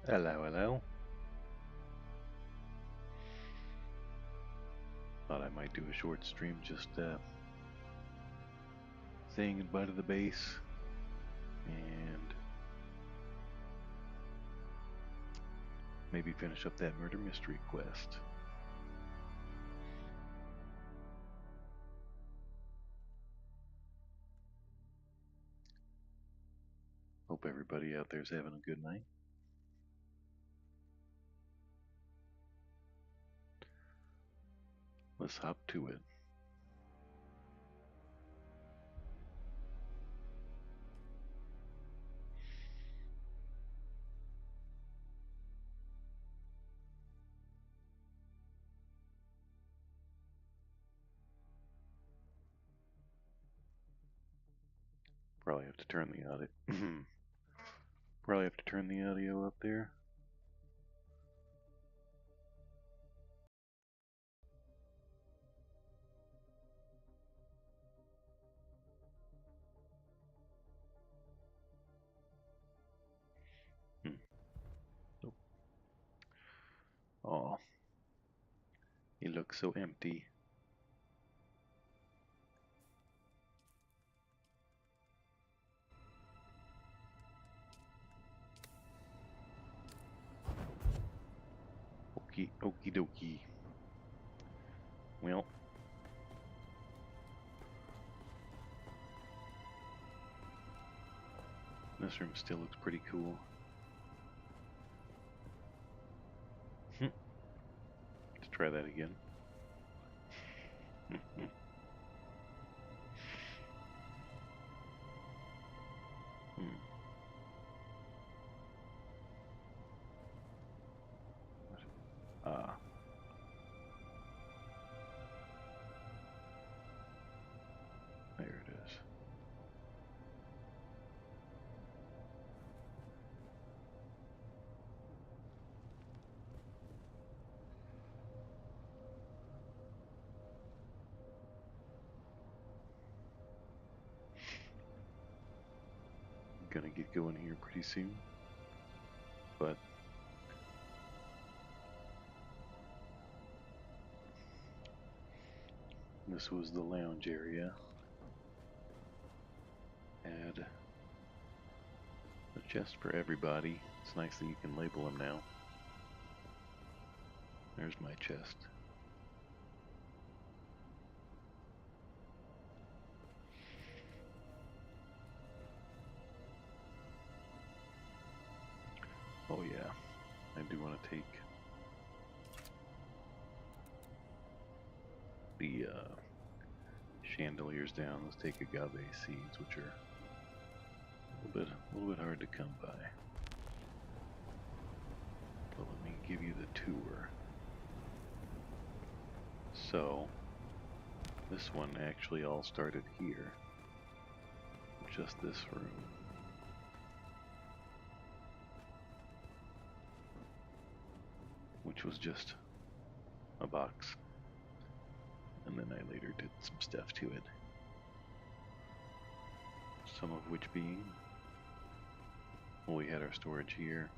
Hello, hello. Thought I might do a short stream just saying goodbye to the base and maybe finish up that murder mystery quest. Hope everybody out there's having a good night. Let's hop to it. Probably have to turn the audio. Probably have to turn the audio up there. Hmm. Oh, aw, he looks so empty. Okie dokie. Well, this room still looks pretty cool. Let's try that again. Hmm. Ah, there it is. Gonna get going here pretty soon, but this was the lounge area. Had a chest for everybody. It's nice that you can label them now. There's my chest. Oh yeah, I do want to take the chandeliers down. Let's take agave seeds, which are a little bit hard to come by. But let me give you the tour. So, this one actually all started here. Just this room. Which was just a box. And then I later did some stuff to it. Some of which being, well, we had our storage here.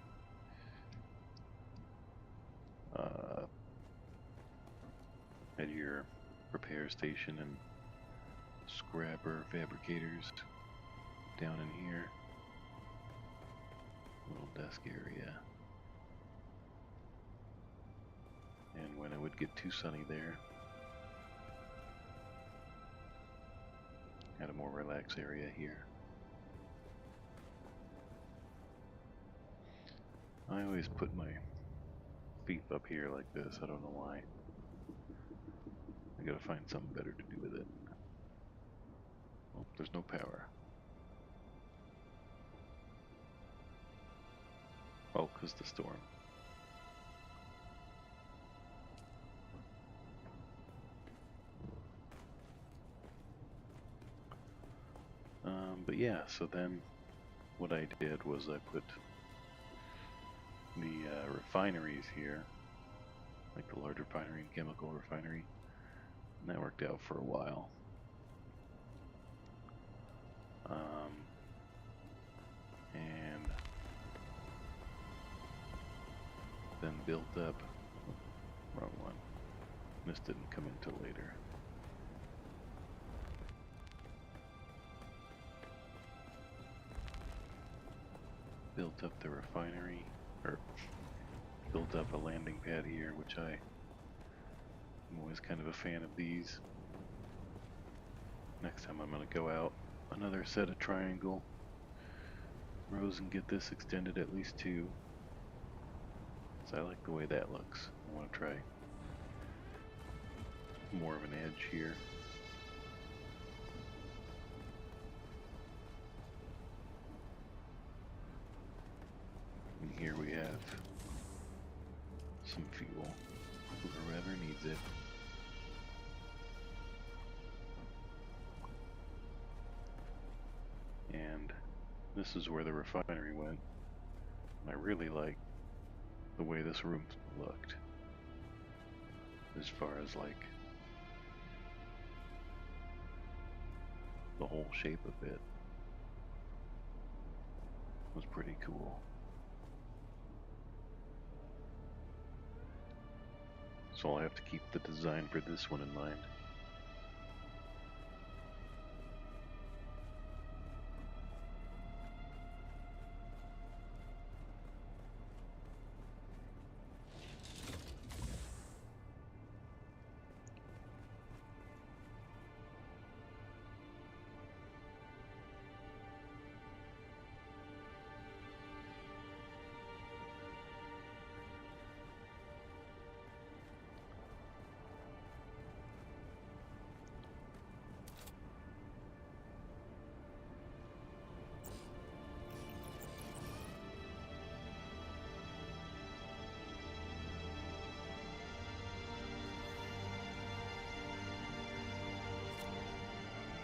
Had your repair station and scrapper fabricators down in here. Little desk area. And when it would get too sunny there, had a more relaxed area here. I always put my feet up here like this, I don't know why. I gotta find something better to do with it. Oh, there's no power. Oh, 'cause the storm. But yeah, so then what I did was I put the refineries here, like the large refinery and chemical refinery, and that worked out for a while. And then built up. Wrong one. This didn't come until later. Built up the refinery, or built up a landing pad here, which I'm always kind of a fan of these. Next time I'm going to go out another set of triangle rows and get this extended at least 2. So I like the way that looks. I want to try more of an edge here. And here we have some fuel for whoever needs it. And this is where the refinery went. And I really like the way this room looked. As far as like the whole shape of it was pretty cool. So I'll have to keep the design for this one in mind.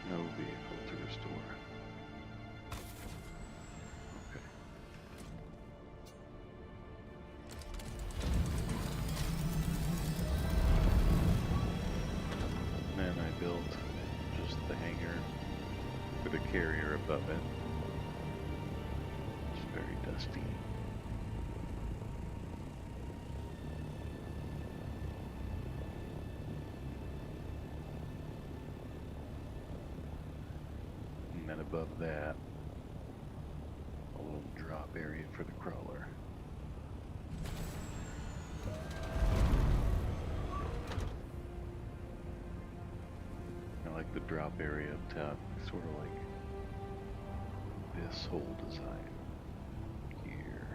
No vehicle to restore. Okay. Then I built just the hangar with a carrier above it. It's very dusty. And then above that, a little drop area for the crawler. I like the drop area up top, sort of like this whole design here.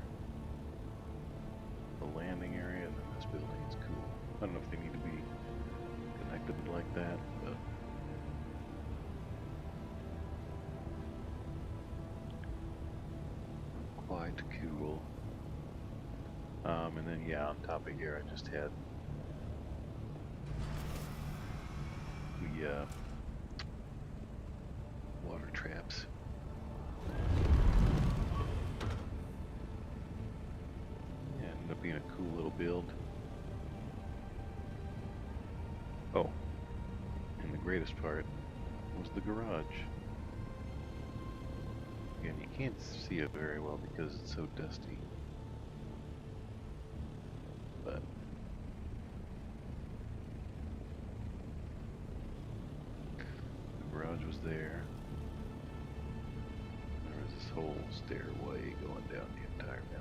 The landing area and then this building is cool. I don't know if they need to be connected like that, but quite cool. And then yeah, on top of here I just had the water traps. Yeah, ended up being a cool little build. Oh, and the greatest part was the garage. Again, you can't see it very well because it's so dusty. But the garage was there. There was this whole stairway going down the entire mountain.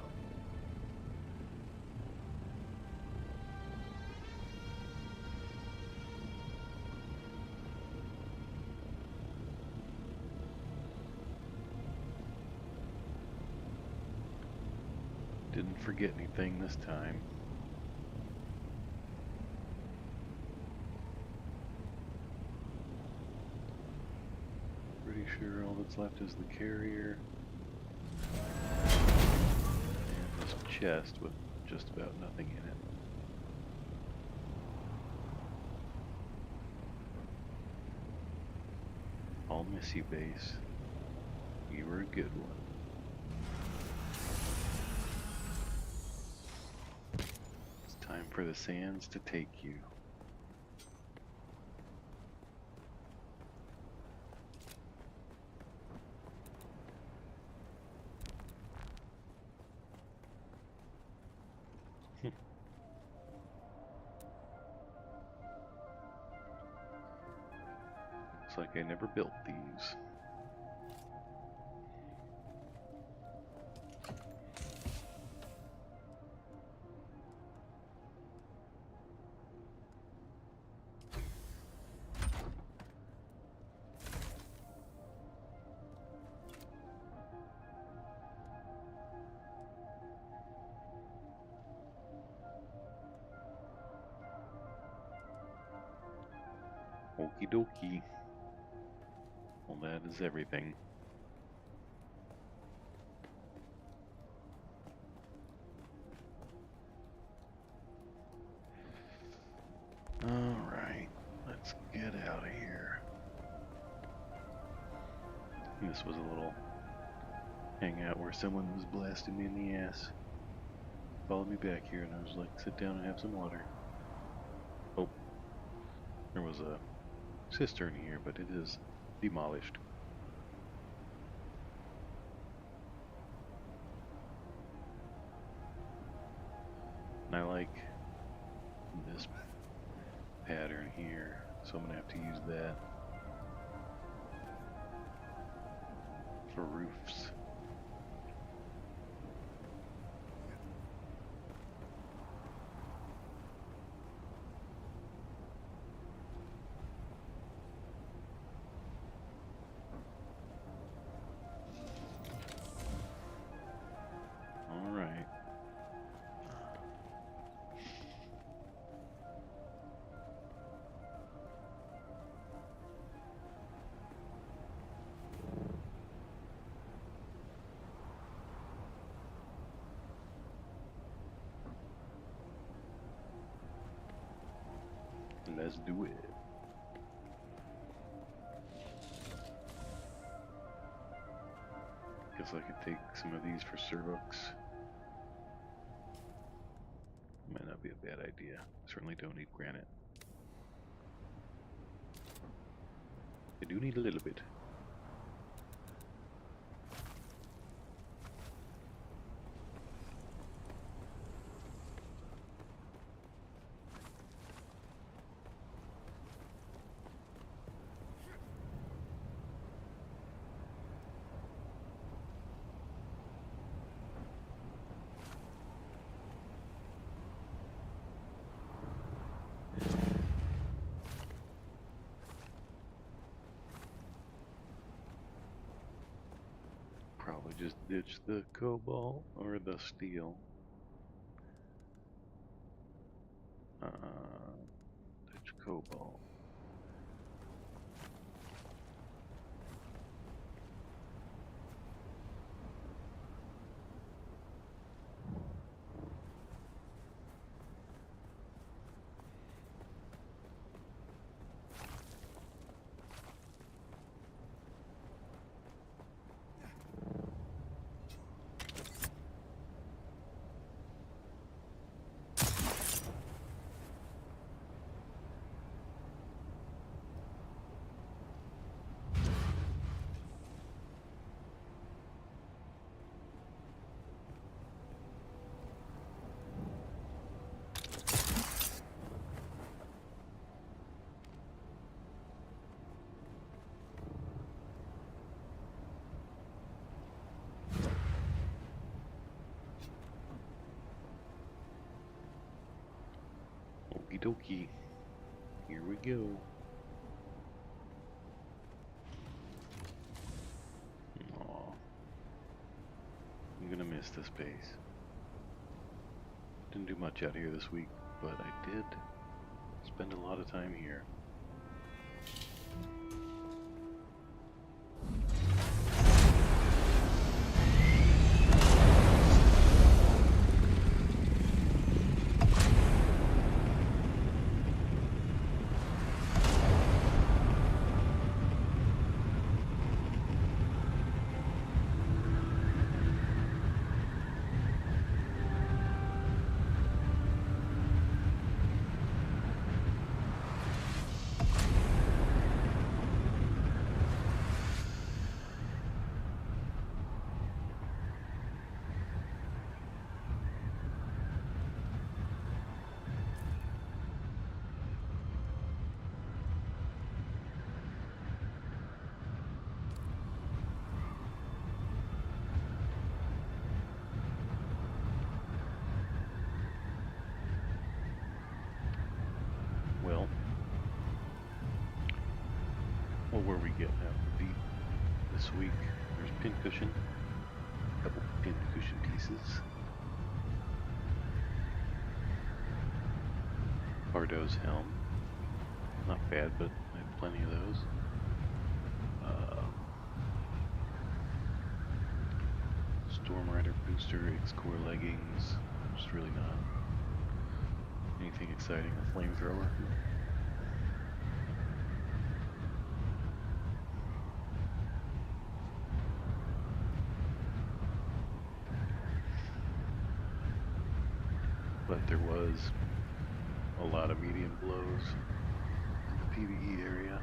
Didn't forget anything this time. Pretty sure all that's left is the carrier and this chest with just about nothing in it. I'll miss you, base. You were a good one. It's time for the sands to take you. Looks like I never built these. Okie dokie. Well, that is everything. Alright, let's get out of here. This was a little hangout where someone was blasting me in the ass. Followed me back here and I was like, sit down and have some water. Oh, there was a cistern here, but it is demolished. And I like this pattern here, so I'm gonna have to use that for roofs. Let's do it. Guess I could take some of these for Cervix. Might not be a bad idea. Certainly don't need granite. I do need a little bit. Probably just ditch the cobalt or the steel. Ditch cobalt. Okie dokie. Here we go. Aw. I'm gonna miss this place. Didn't do much out here this week, but I did spend a lot of time here. Well, what were we getting out of the deep this week? There's pincushion, a couple pincushion pieces. Pardo's helm, not bad, but I had plenty of those. Storm Rider booster, X-Core leggings, just really not anything exciting. A flamethrower. But there was a lot of medium blows in the PvE area.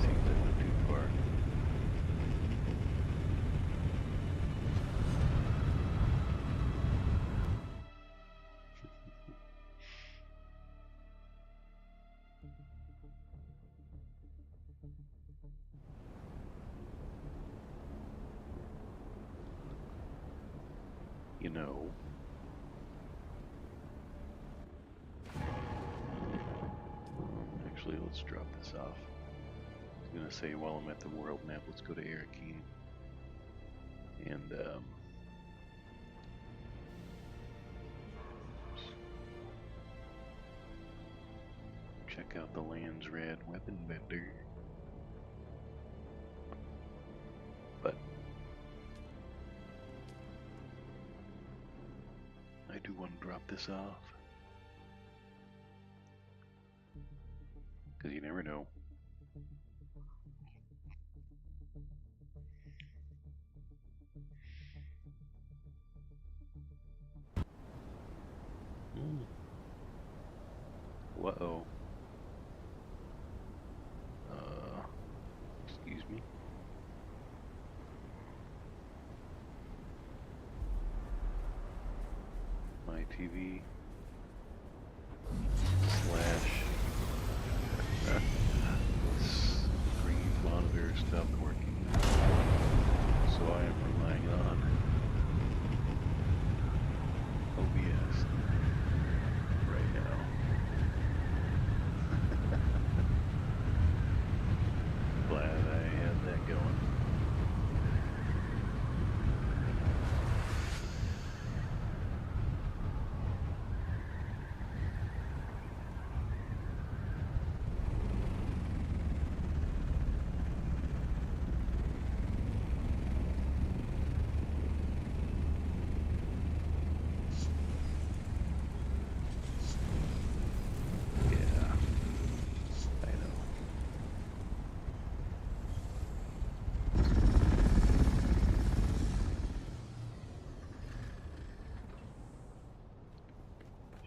Seems I went too far. You know, actually, let's drop this off. I was gonna say while I'm at the world map, let's go to Arakeen and check out the land's rad weapon vendor. But I do want to drop this off because you never know. Whoa. TV slash screen monitor stopped working. So I am relying on OBS right now. Glad I had that going.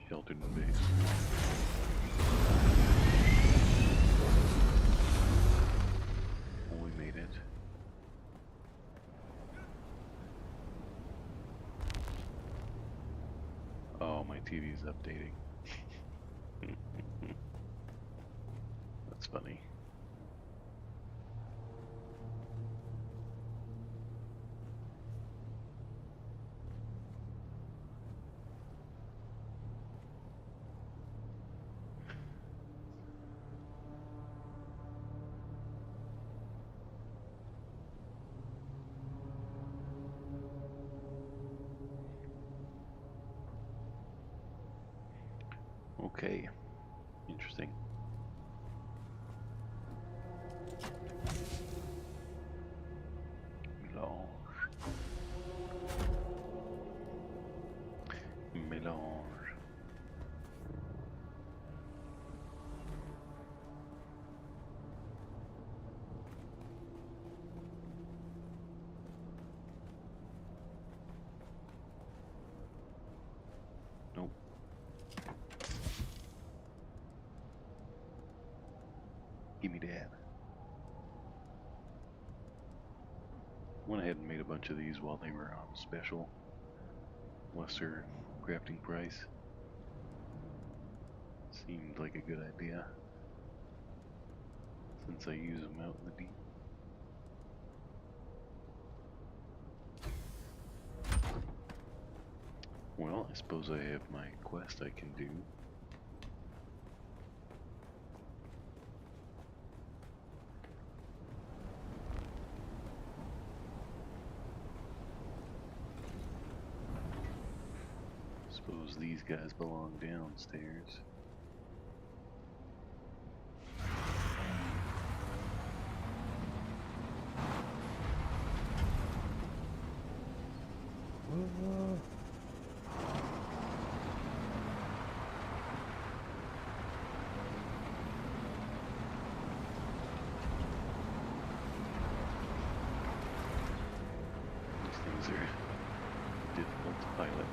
Sheltered in base. We made it. Oh, my TV's updating. That's funny. Okay, interesting. Mélange. Mélange. Nope. Give me that. Went ahead and made a bunch of these while they were on special. Lesser crafting price. Seemed like a good idea. Since I use them out in the deep. Well, I suppose I have my quest I can do. Suppose these guys belong downstairs. These things are difficult to pilot.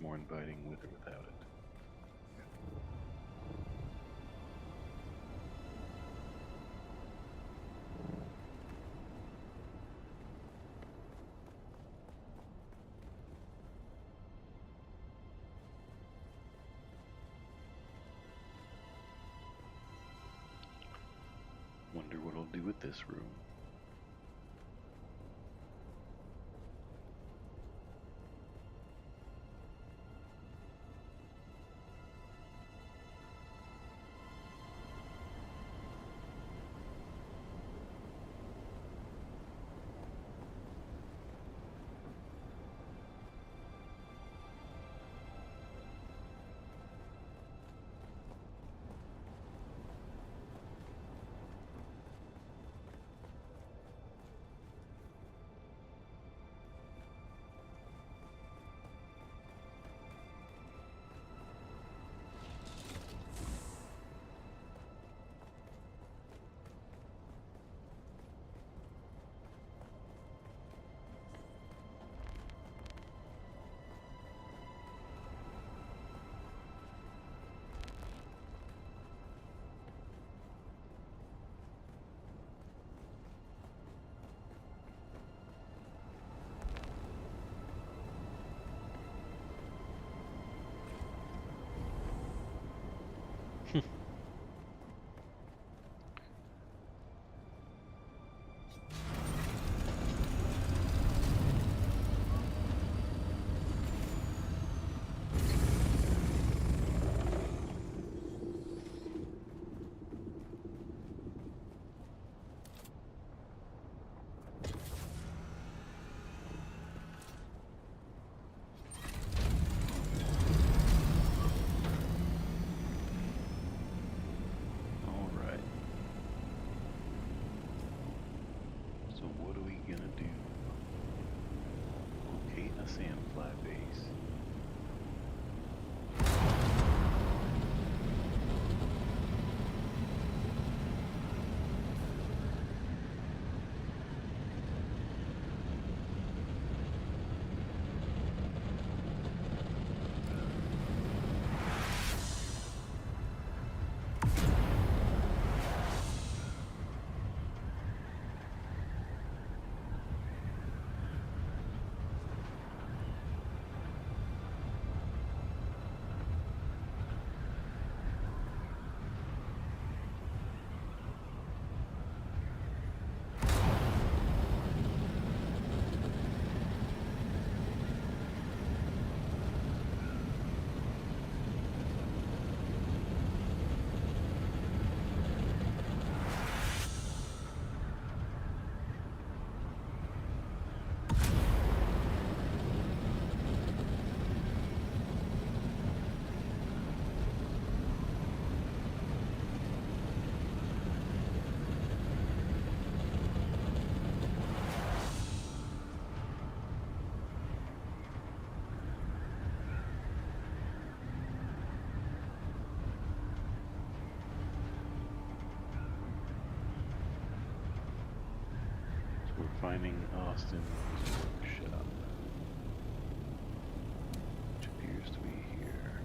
more inviting with or without it. Wonder what I'll do with this room. Sandfly base. Finding Austin's workshop, which appears to be here.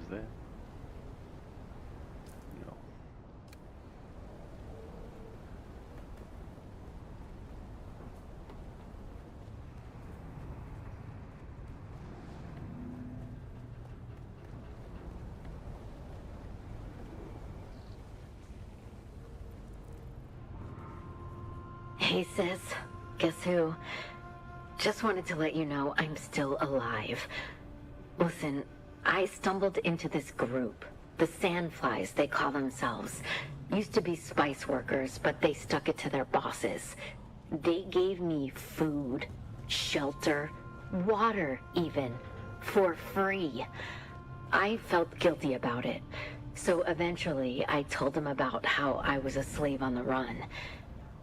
Is that? No. Hey sis, guess who? Just wanted to let you know I'm still alive. Listen, I stumbled into this group. The Sandflies, they call themselves. Used to be spice workers, but they stuck it to their bosses. They gave me food, shelter, water even, for free. I felt guilty about it. So eventually I told them about how I was a slave on the run.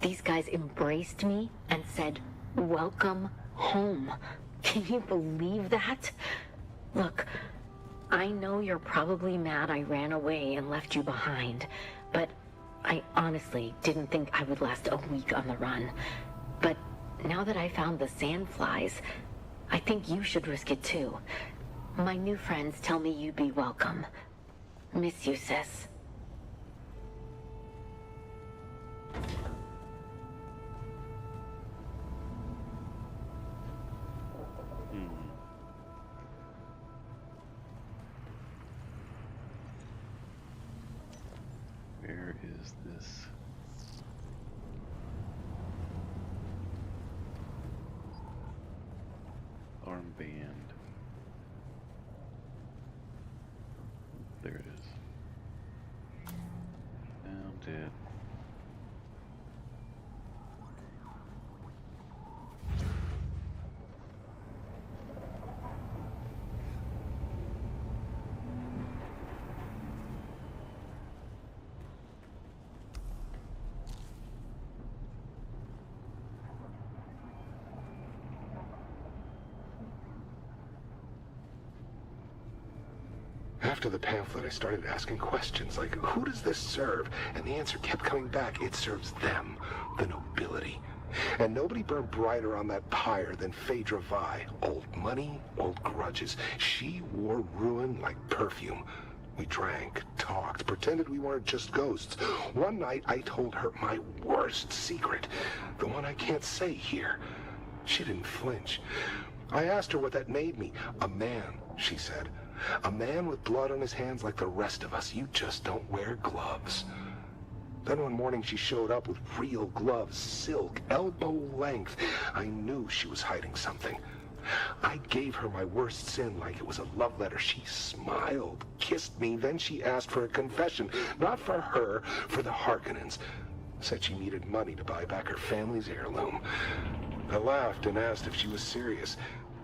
These guys embraced me and said, "Welcome home." Can you believe that? Look, I know you're probably mad I ran away and left you behind, but I honestly didn't think I would last a week on the run. But now that I found the Sandflies, I think you should risk it too. My new friends tell me you'd be welcome. Miss you, sis. Where is this? Armband. There it is. Found it. After the pamphlet, I started asking questions like, who does this serve? And the answer kept coming back. It serves them, the nobility. And nobody burned brighter on that pyre than Phaedra Vi. Old money, old grudges. She wore ruin like perfume. We drank, talked, pretended we weren't just ghosts. One night, I told her my worst secret, the one I can't say here. She didn't flinch. I asked her what that made me. A man, she said. A man with blood on his hands like the rest of us. You just don't wear gloves. Then one morning she showed up with real gloves, silk, elbow length. I knew she was hiding something. I gave her my worst sin like it was a love letter. She smiled, kissed me, then she asked for a confession. Not for her, for the Harkonnens. Said she needed money to buy back her family's heirloom. I laughed and asked if she was serious.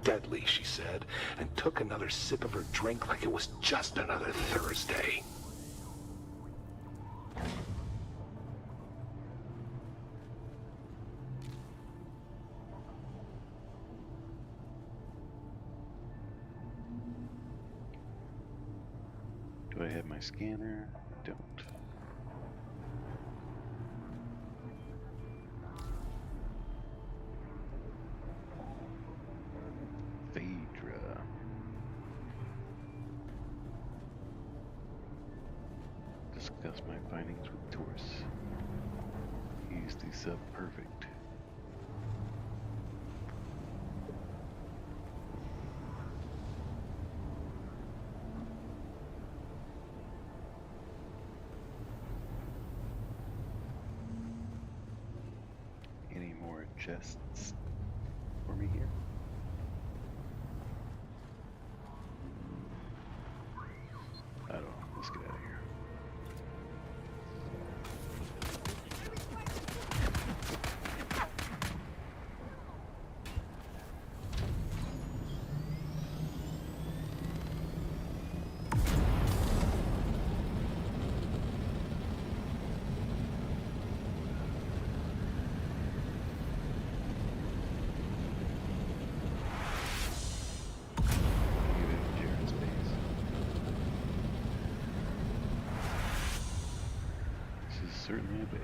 Deadly, she said, and took another sip of her drink like it was just another Thursday. Do I have my scanner? I don't. Phaedra. Discuss my findings with Taurus. He's the sub-perfect. Any more chests for me here? I don't know. Let's get out of here. Certainly a base.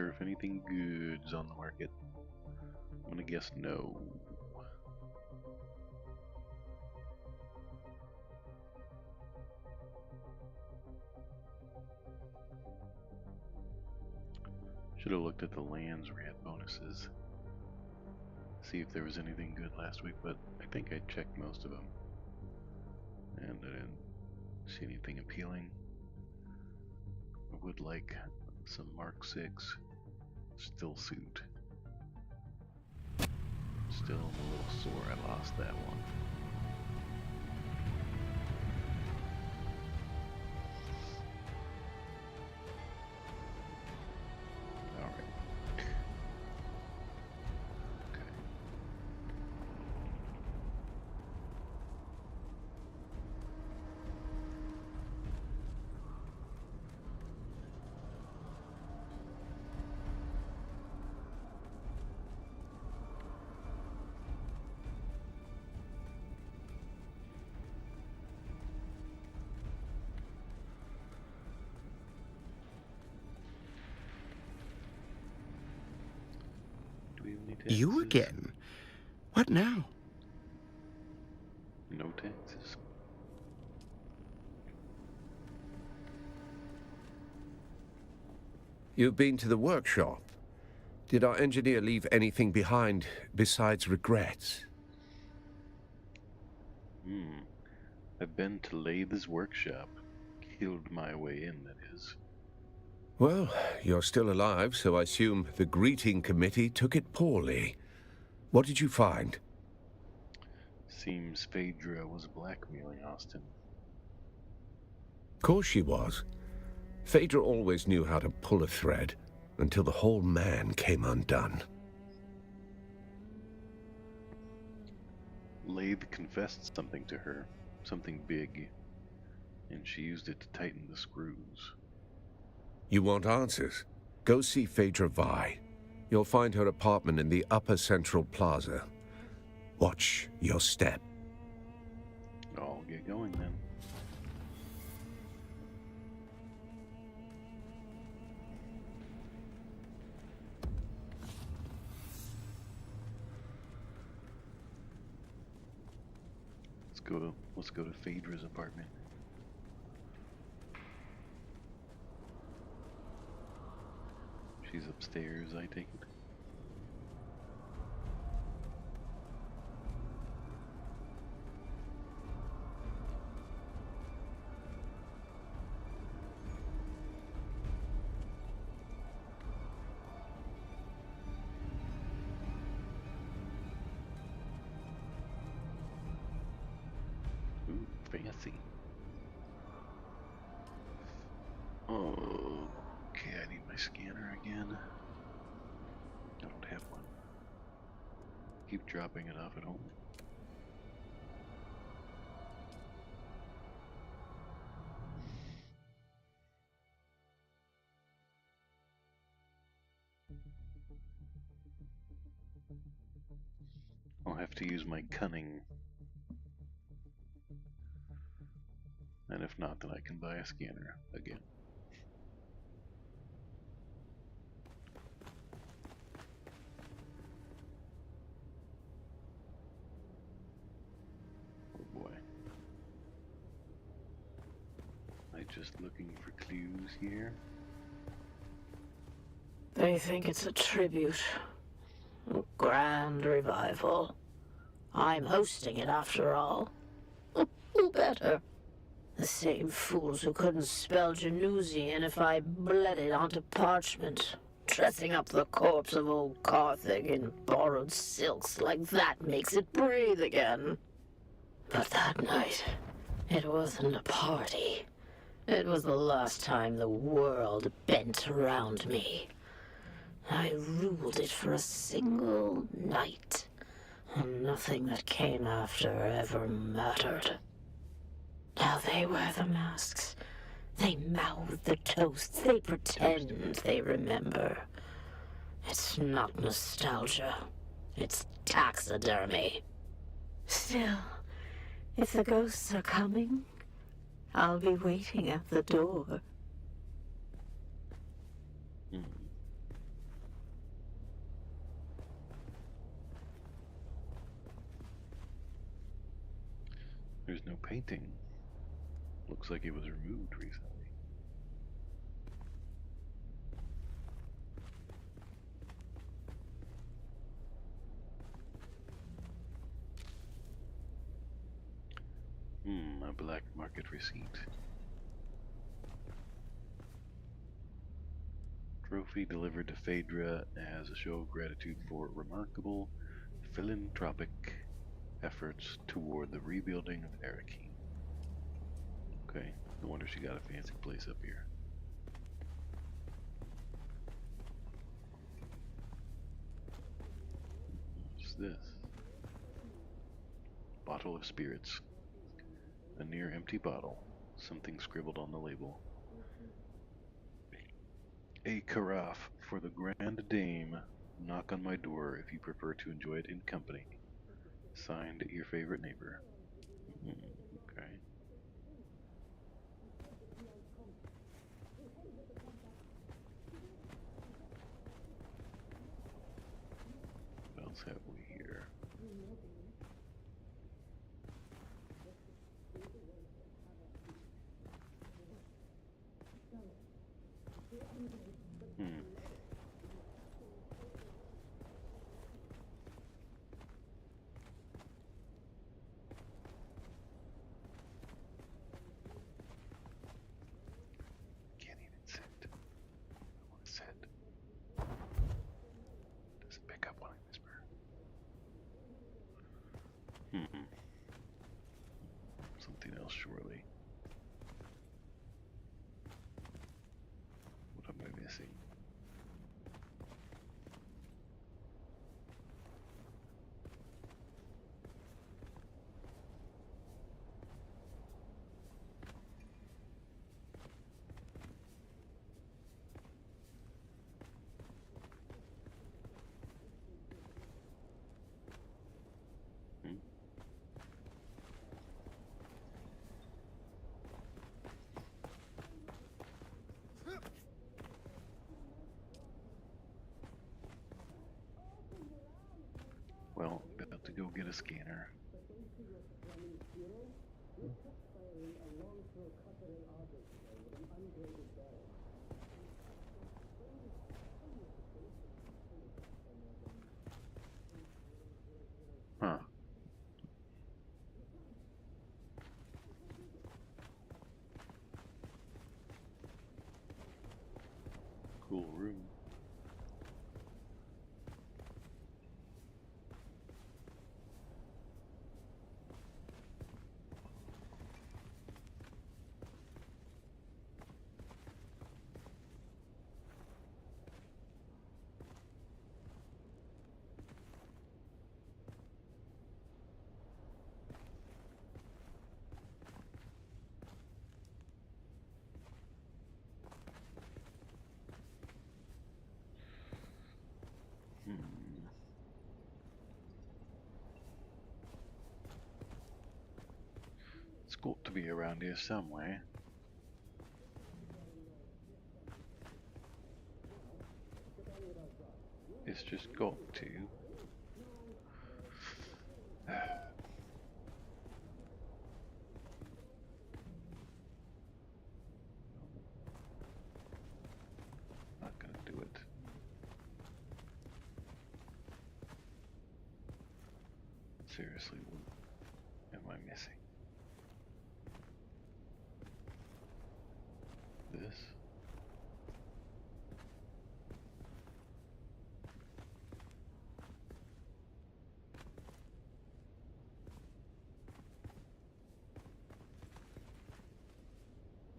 sure if anything good's on the market. I'm gonna guess no. Should have looked at the lands where we had bonuses. See if there was anything good last week, but I think I checked most of them. And I didn't see anything appealing. I would like some Mark 6 still suit. Still a little sore I lost that one. You again? What now? No taxes. You've been to the workshop. Did our engineer leave anything behind besides regrets? I've been to Lathe's workshop. Killed my way in, that is. Well, you're still alive, so I assume the greeting committee took it poorly. What did you find? Seems Phaedra was blackmailing Austin. Of course she was. Phaedra always knew how to pull a thread, until the whole man came undone. Lathe confessed something to her, something big, and she used it to tighten the screws. You want answers? Go see Phaedra Vi. You'll find her apartment in the Upper Central Plaza. Watch your step. I'll get going then. Let's go to Phaedra's apartment. She's upstairs, I take it. Ooh, fancy. Okay, I need my scanner again. I don't have one. Keep dropping it off at home. I'll have to use my cunning. And if not, then I can buy a scanner again. Oh boy. I'm just looking for clues here. They think it's a tribute. A grand revival. I'm hosting it after all. Who better? The same fools who couldn't spell Genusian if I bled it onto parchment. Dressing up the corpse of old Carthage in borrowed silks like that makes it breathe again. But that night, it wasn't a party. It was the last time the world bent around me. I ruled it for a single night, and nothing that came after ever mattered. Now they wear the masks. They mouth the toasts. They pretend they remember. It's not nostalgia. It's taxidermy. Still, if the ghosts are coming, I'll be waiting at the door. There's no painting. Looks like it was removed recently. A black market receipt. Trophy delivered to Phaedra as a show of gratitude for remarkable philanthropic efforts toward the rebuilding of Arakeen. Okay, no wonder she got a fancy place up here. What's this? Bottle of spirits. A near empty bottle. Something scribbled on the label. A carafe for the Grande Dame. Knock on my door if you prefer to enjoy it in company. Signed, your favorite neighbor. Okay. What else have we here? Can't even sit. I want to sit. Doesn't pick up when I whisper. Something else, surely. What am I missing? Well, about to go get a scanner. Huh. Cool room. It's got to be around here somewhere. It's just got to. Not gonna do it. Seriously, what am I missing? This?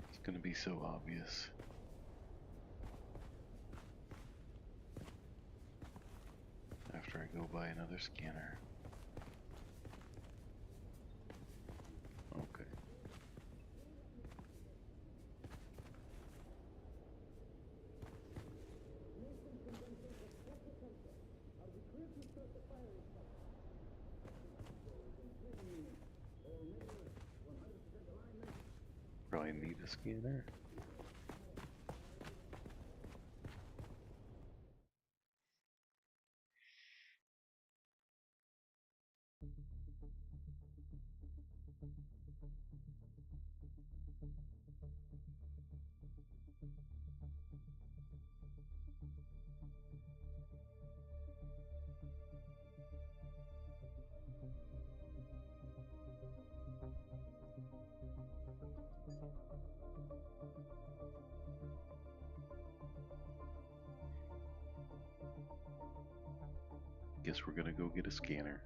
It's gonna be so obvious. After I go buy another scanner. Okay. Probably need a scanner. guess we're gonna go get a scanner.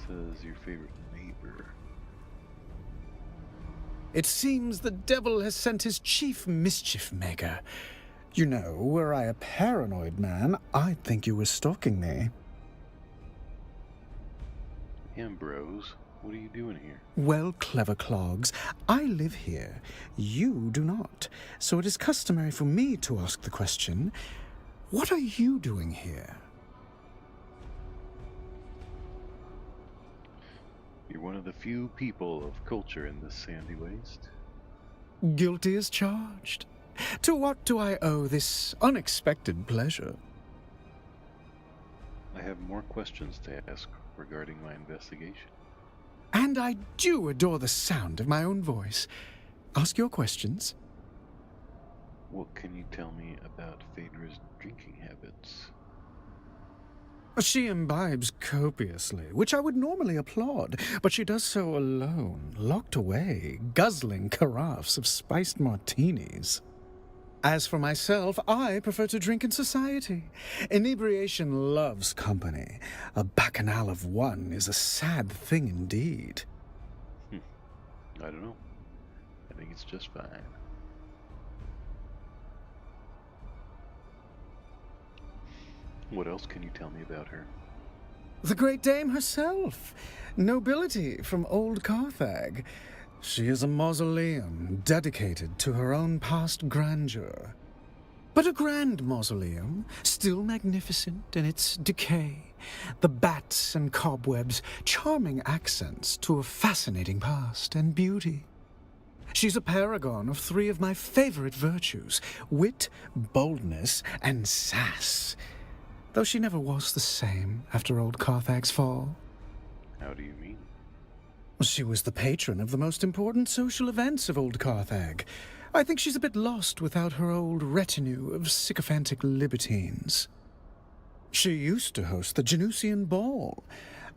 Says your favorite neighbor. It seems the devil has sent his chief mischief maker. You know, were I a paranoid man, I'd think you were stalking me. Ambrose, what are you doing here? Well, clever clogs, I live here. You do not. So it is customary for me to ask the question, what are you doing here? You're one of the few people of culture in this sandy waste. Guilty as charged. To what do I owe this unexpected pleasure? I have more questions to ask regarding my investigation. And I do adore the sound of my own voice. Ask your questions. What can you tell me about Phaedra's drinking habits? She imbibes copiously, which I would normally applaud, but she does so alone, locked away, guzzling carafes of spiced martinis. As for myself, I prefer to drink in society. Inebriation loves company. A bacchanal of one is a sad thing indeed. I don't know. I think it's just fine. What else can you tell me about her? The great dame herself. Nobility from old Carthage. She is a mausoleum dedicated to her own past grandeur. But a grand mausoleum, still magnificent in its decay. The bats and cobwebs, charming accents to a fascinating past and beauty. She's a paragon of three of my favorite virtues, wit, boldness, and sass. Though she never was the same after old Carthage's fall. How do you mean? She was the patron of the most important social events of old Carthage. I think she's a bit lost without her old retinue of sycophantic libertines. She used to host the Genusian Ball.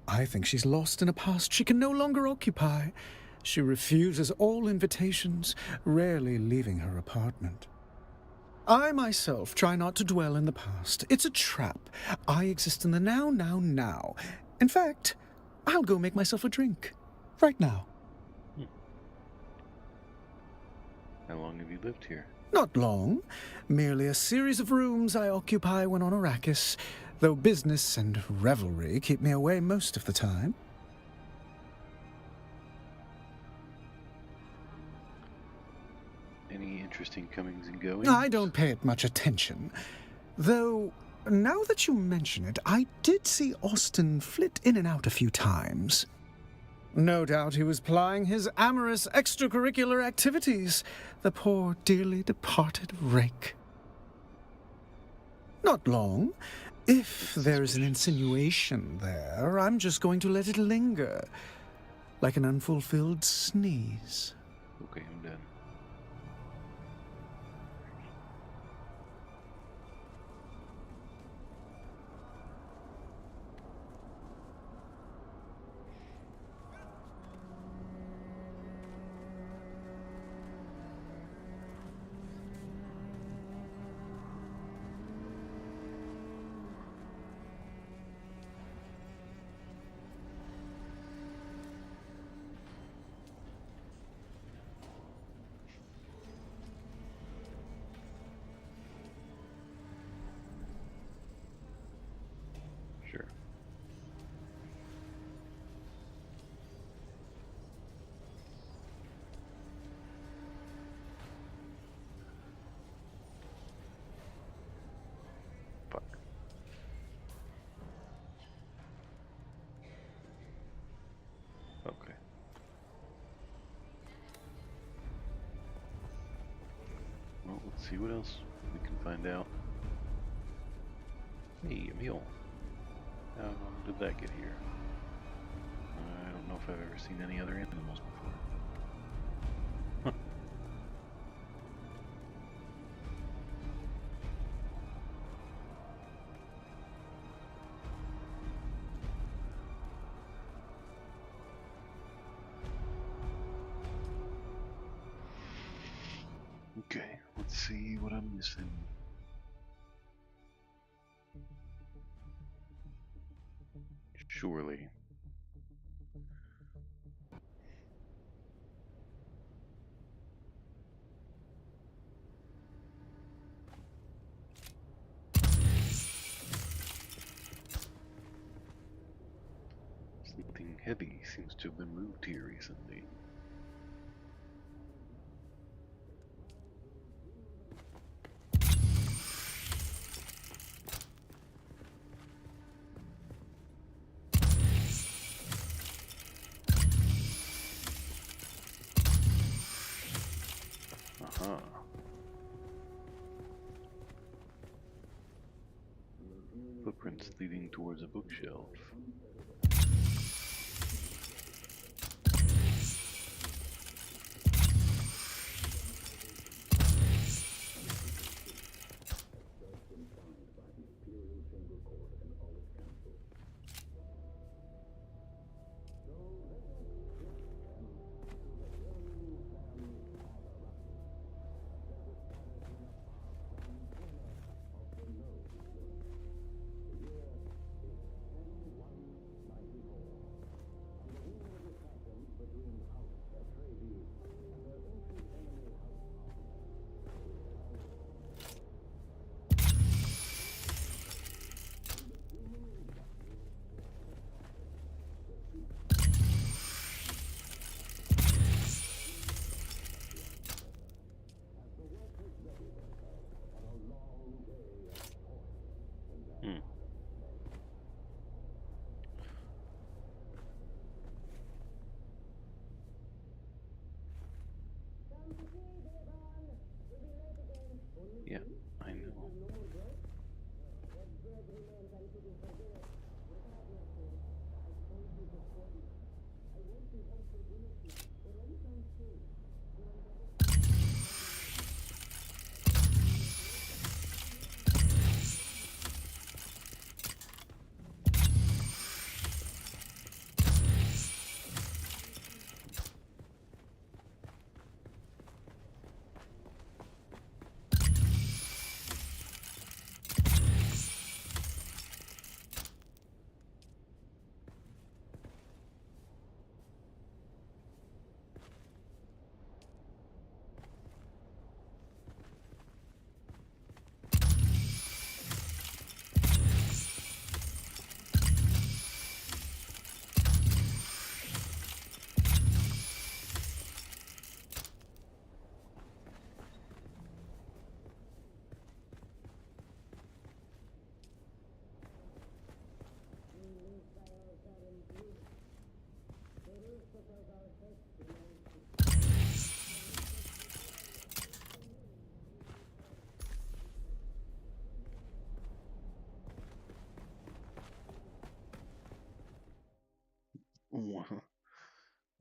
I think she's lost in a past she can no longer occupy. She refuses all invitations, rarely leaving her apartment. I myself try not to dwell in the past. It's a trap. I exist in the now, now, now. In fact, I'll go make myself a drink. Right now. How long have you lived here? Not long. Merely a series of rooms I occupy when on Arrakis, though business and revelry keep me away most of the time. Any interesting comings and goings? I don't pay it much attention. Though, now that you mention it, I did see Austin flit in and out a few times. No doubt he was plying his amorous extracurricular activities, the poor dearly departed rake. Not long. If there's an insinuation there, I'm just going to let it linger, like an unfulfilled sneeze. Okay, I'm done. Well, let's see what else we can find out. Hey, a meal. How did that get here? I don't know if I've ever seen any other animals before. Huh. Okay, let's see what I'm missing. Surely. Something heavy seems to have been moved here recently. Aha. Footprints leading towards a bookshelf. Hmm. Yeah, I know.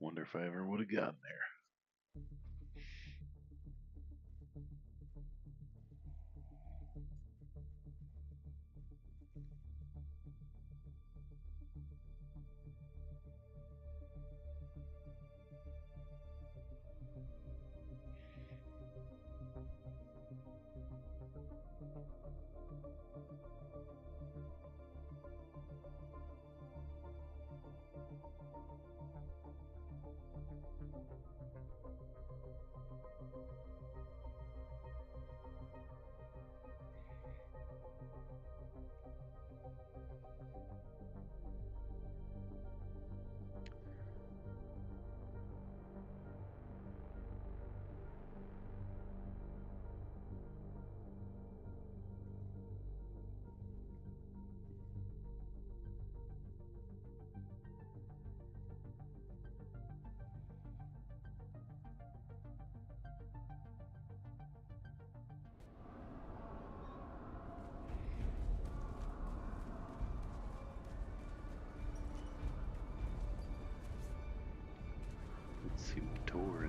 Wonder if I ever would have gotten there.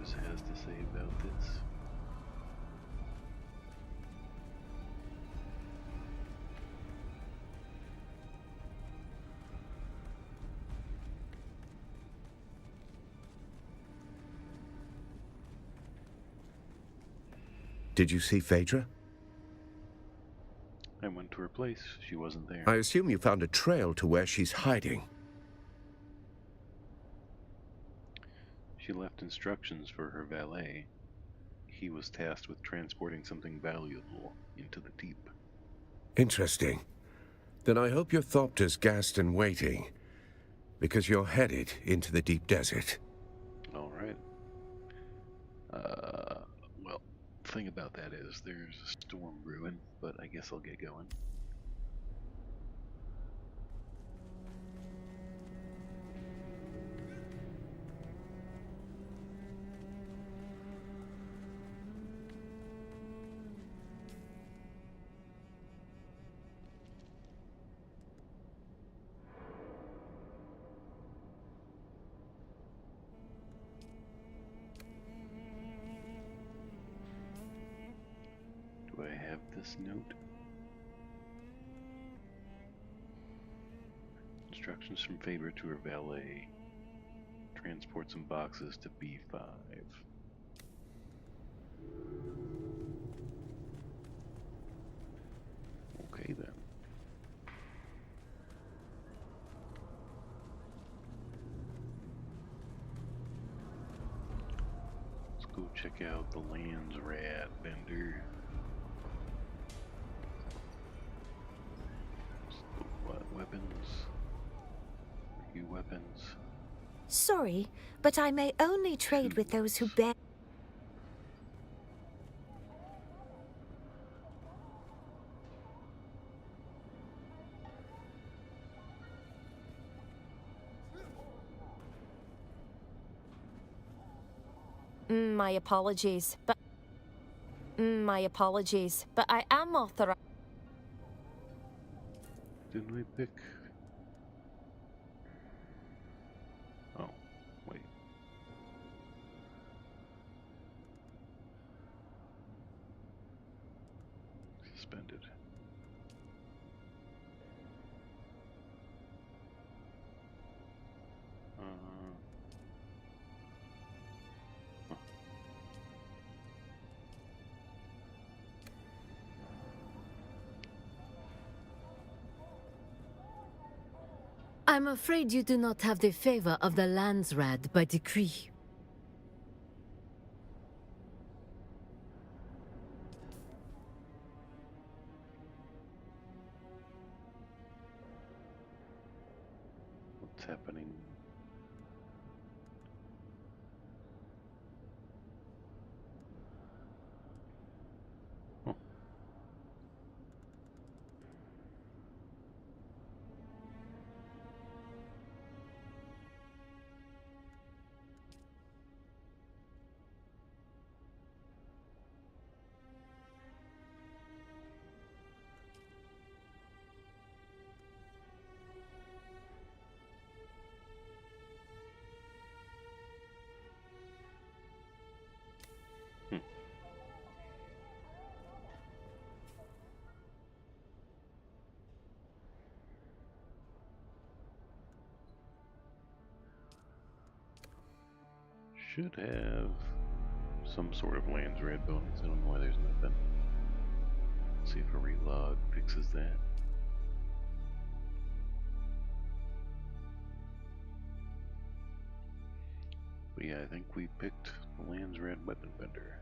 Chambers has to say about this. Did you see Phaedra? I went to her place. She wasn't there. I assume you found a trail to where she's hiding. She left instructions for her valet. He was tasked with transporting something valuable into the deep. Interesting. Then I hope your Thopter's gassed and waiting, because you're headed into the deep desert. All right. Well, the thing about that is there's a storm brewing, but I guess I'll get going. Do I have this note? Instructions from Faber to her valet. Transport some boxes to B5. Okay then. Let's go check out the Lands Rad vendor. What weapons? Review weapons. Sorry, but I may only trade with those who bear. My apologies, but I am authorized. Didn't we pick? Oh, wait. Suspended. Huh. I'm afraid you do not have the favor of the Landsrad by decree. What's happening? Huh. Should have some sort of Lands Red bonus. I don't know why there's nothing. Let's see if a relog fixes that. But yeah, I think we picked the Lands Red weapon vendor.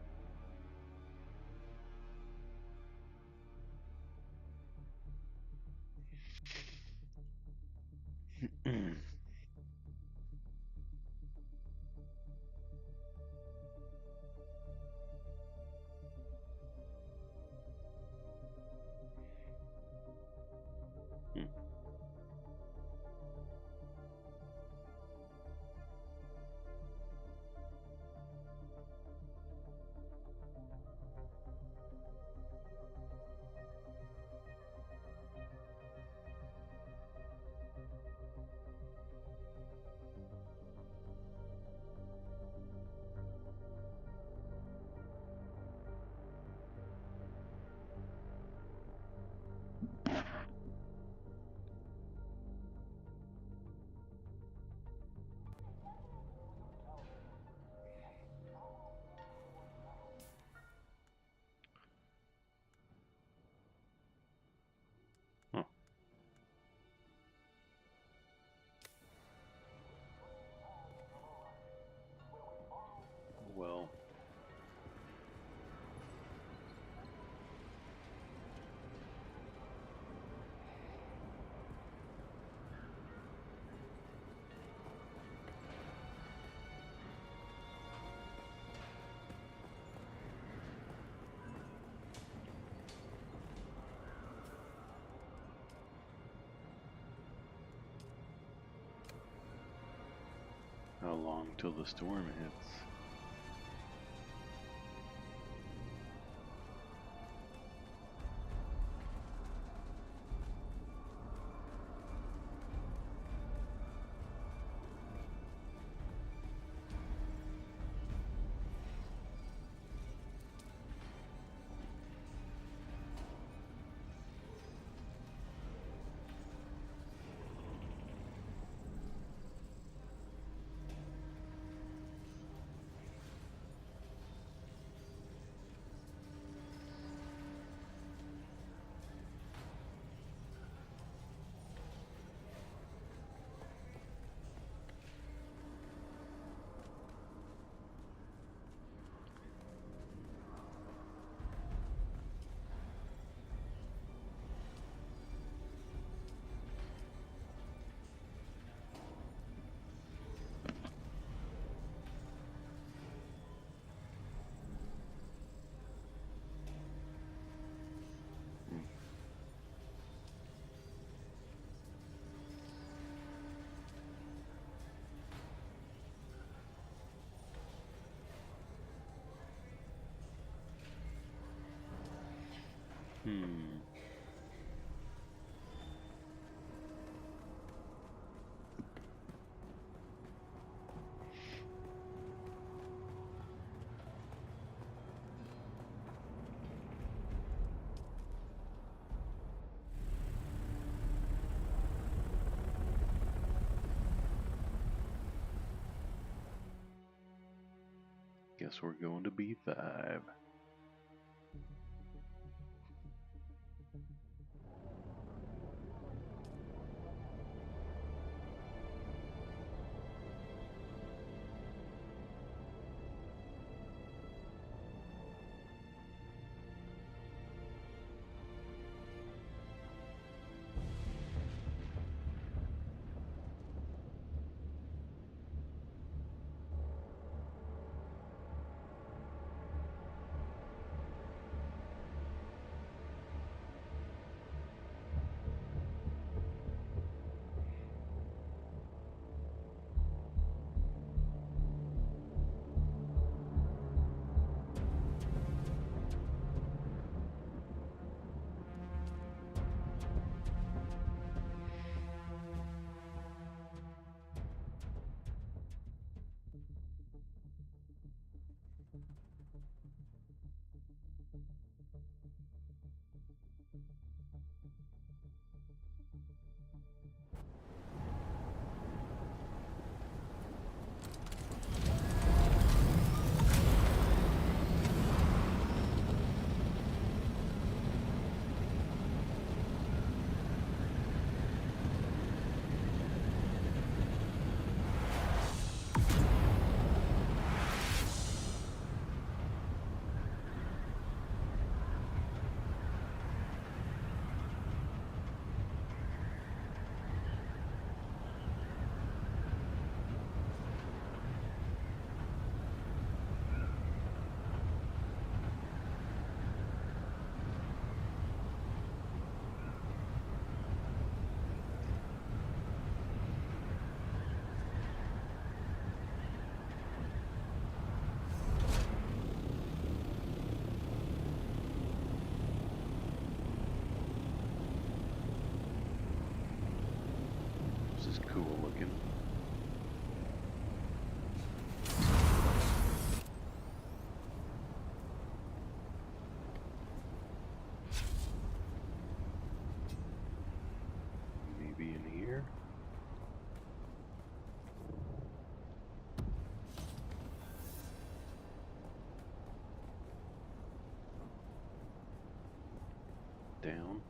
long till the storm hits? Hmm. Guess we're going to B5. This is cool looking. Maybe in here? Down.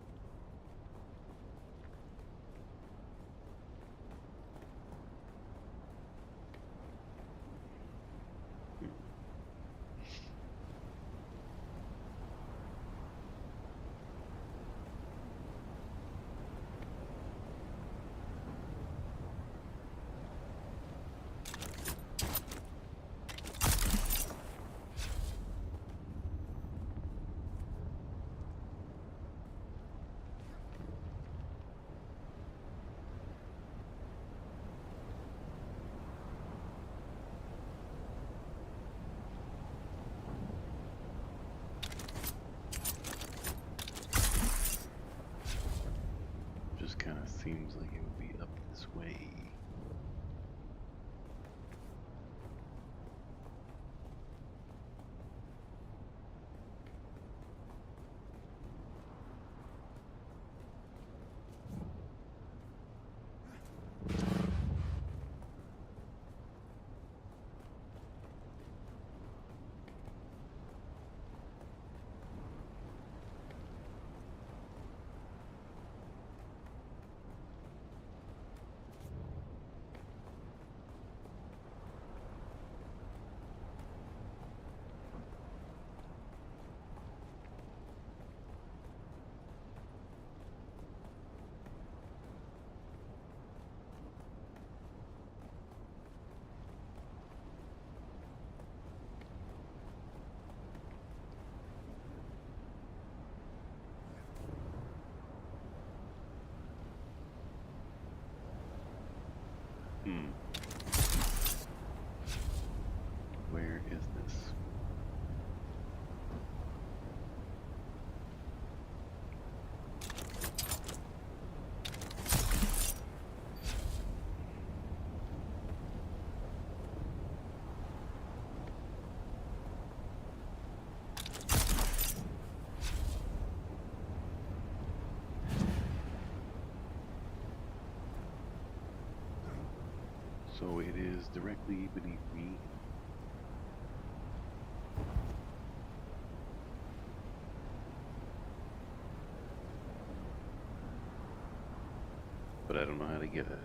So it is directly beneath me. But I don't know how to get at it.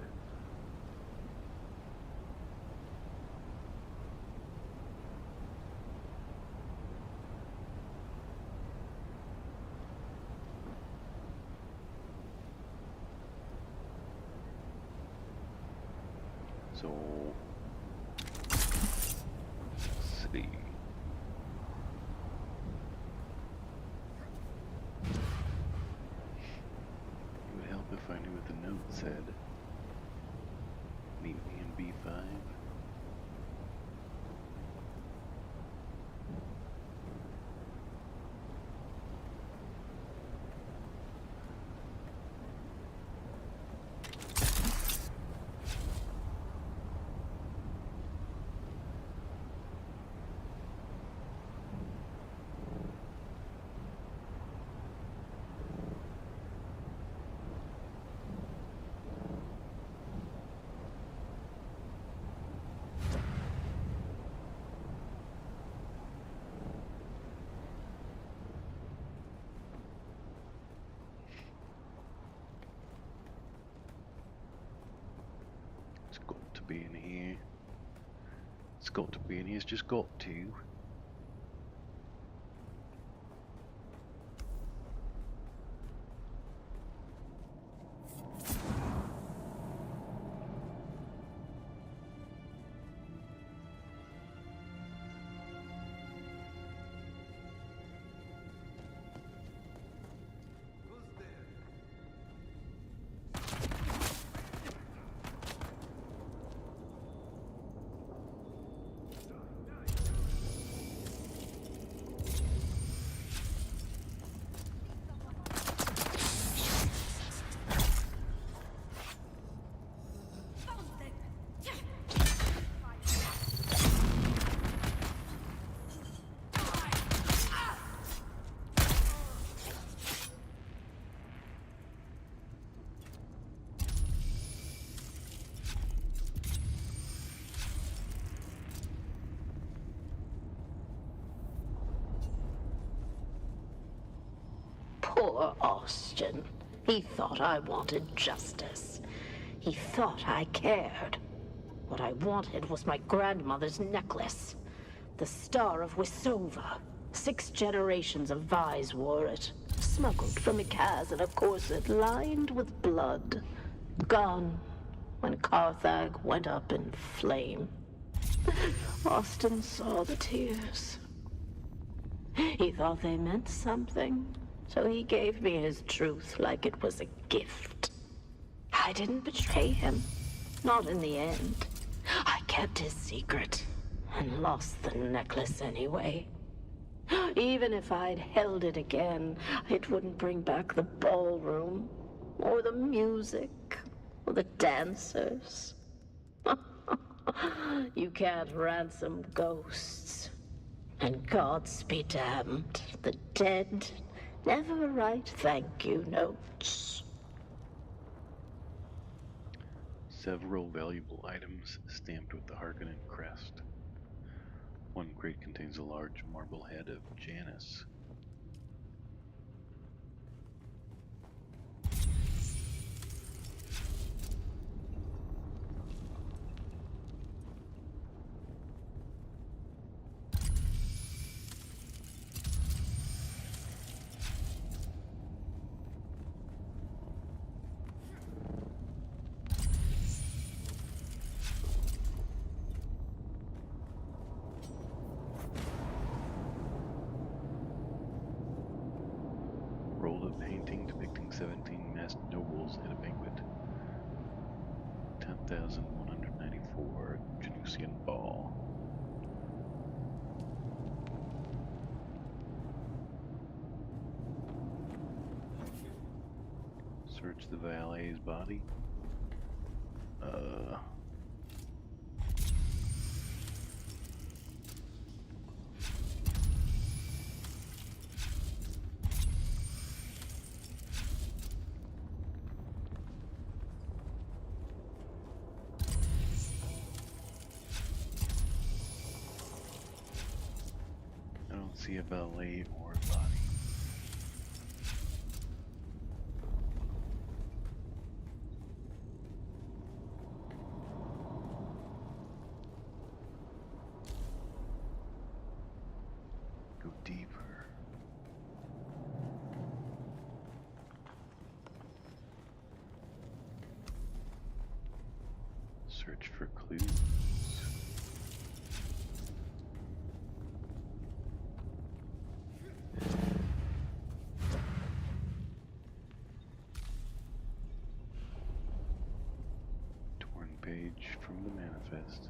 So, let's see. It would help if I knew what the note said. Meet me in B5. It's got to be in here. It's got to be in here. It's just got to. Poor Austin. He thought I wanted justice. He thought I cared. What I wanted was my grandmother's necklace. The Star of Wisova. 6 generations of Vais wore it. Smuggled from Ikaz in a corset lined with blood. Gone when Carthag went up in flame. Austin saw the tears. He thought they meant something, so he gave me his truth like it was a gift. I didn't betray him. Not in the end. I kept his secret and lost the necklace anyway. Even if I'd held it again, it wouldn't bring back the ballroom, or the music, or the dancers. You can't ransom ghosts. And gods be damned, the dead never write thank you notes. Several valuable items stamped with the Harkonnen crest. One crate contains a large marble head of Janus. Rolled a painting depicting 17 masked nobles at a banquet. 10,194 Janusian ball. Search the valet's body. don't see a valet or a body. Go deeper. Search for clues. Torn page from the manifest.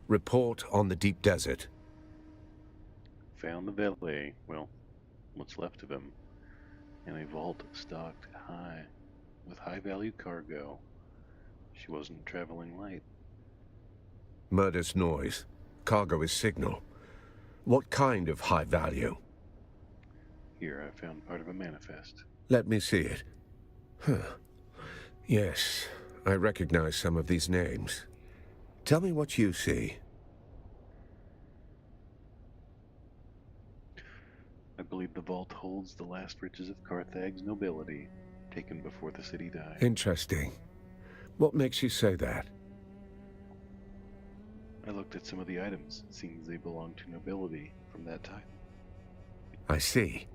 Report on the deep desert. Found the valet. Well, what's left of him. and a vault stocked high with high-value cargo. She wasn't traveling light. Murder's noise. Cargo is signal. What kind of high value? Here, I found part of a manifest. Let me see it. Huh. Yes, I recognize some of these names. Tell me what you see. I believe the vault holds the last riches of Carthag's nobility, taken before the city died. Interesting. What makes you say that? I looked at some of the items. It seems they belong to nobility from that time. I see.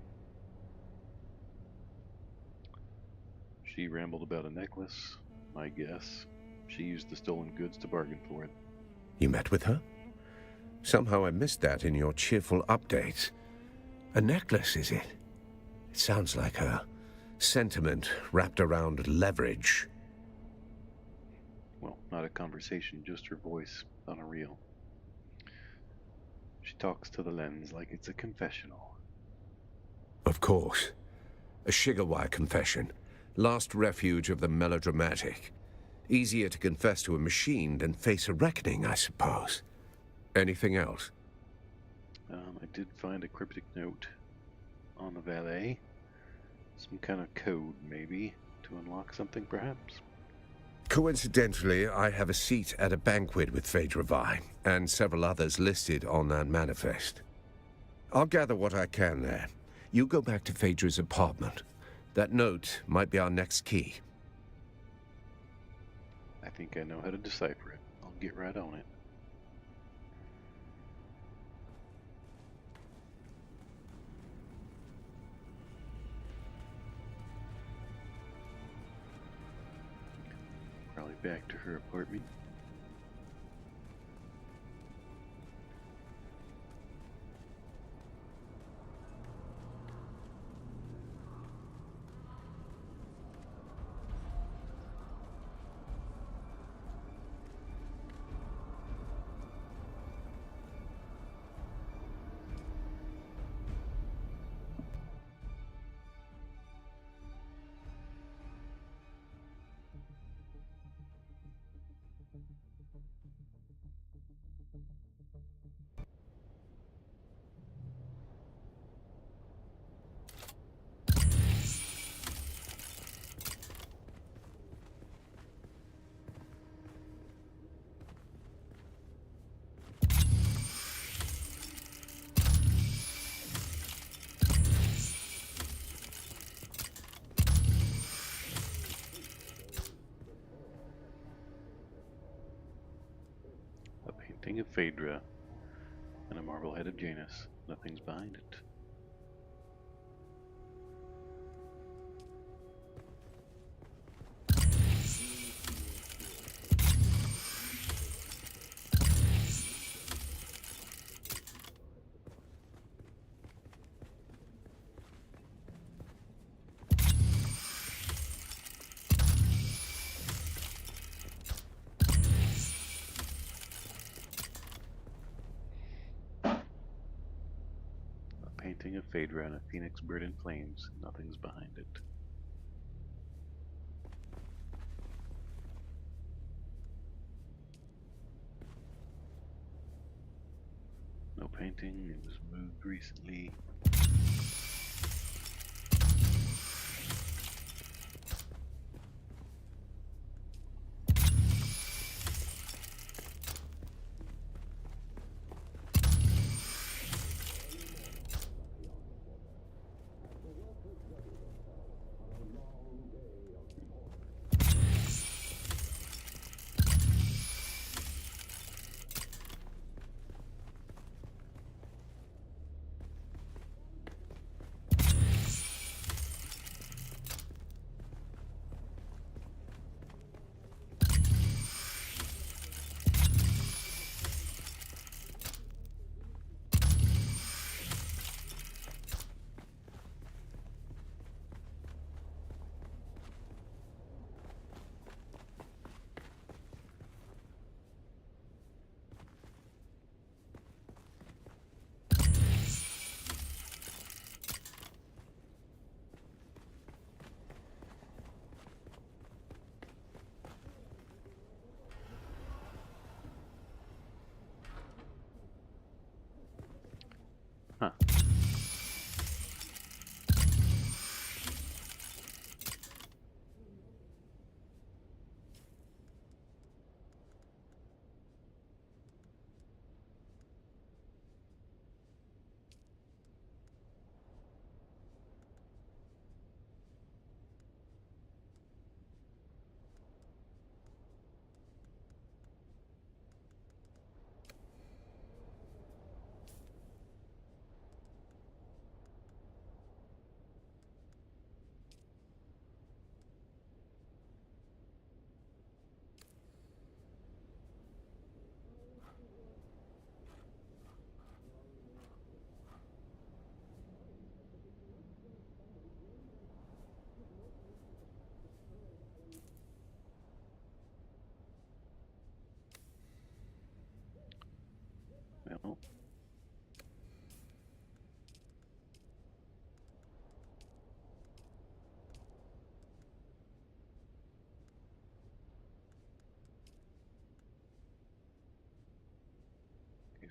She rambled about a necklace. My guess, she used the stolen goods to bargain for it. You met with her? Somehow I missed that in your cheerful updates. A necklace, is it? It sounds like a sentiment wrapped around leverage. Well, not a conversation, just her voice on a reel. She talks to the lens like it's a confessional. Of course. A Shigawai confession. Last refuge of the melodramatic. Easier to confess to a machine than face a reckoning, I suppose. Anything else? I did find a cryptic note on the valet. Some kind of code, maybe, to unlock something, perhaps? Coincidentally, I have a seat at a banquet with Phaedra Vi, and several others listed on that manifest. I'll gather what I can there. You go back to Phaedra's apartment. That note might be our next key. I think I know how to decipher it. I'll get right on it. Probably back to her apartment. A painting of Phaedra and a marble head of Janus. Nothing's behind it. Painting of Phaedra and a phoenix bird in flames. Nothing's behind it. No painting. It was moved recently.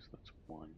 so that's one.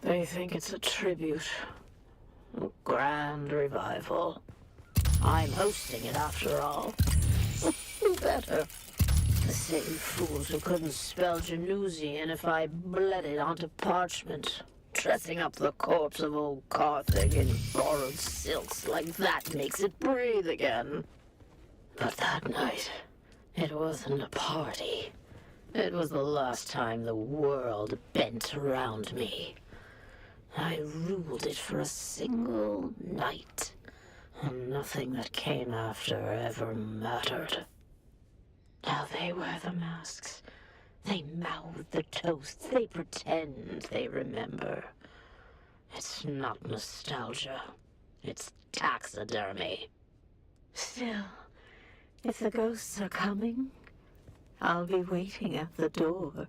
They think it's a tribute. A grand revival. I'm hosting it after all. Who better? The same fools who couldn't spell Januzzian if I bled it onto parchment. Dressing up the corpse of old Carthage in borrowed silks like that makes it breathe again. But that night, it wasn't a party. It was the last time the world bent around me. I ruled it for a single night, and nothing that came after ever mattered. Now they wear the masks. They mouth the toasts. They pretend they remember. It's not nostalgia. It's taxidermy. Still, if the ghosts are coming, I'll be waiting at the door.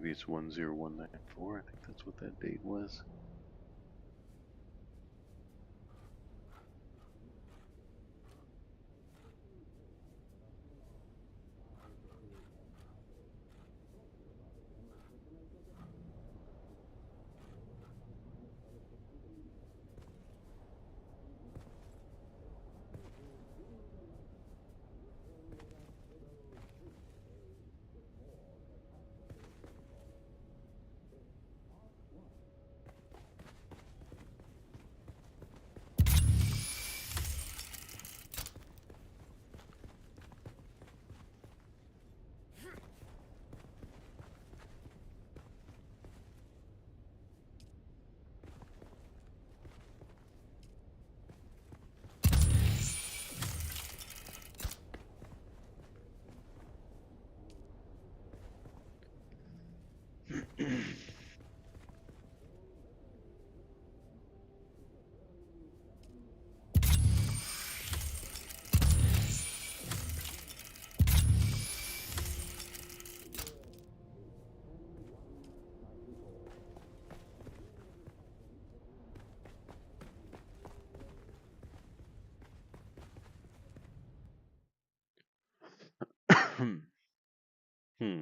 Maybe it's 10194. I think that's what that date was. Hmm.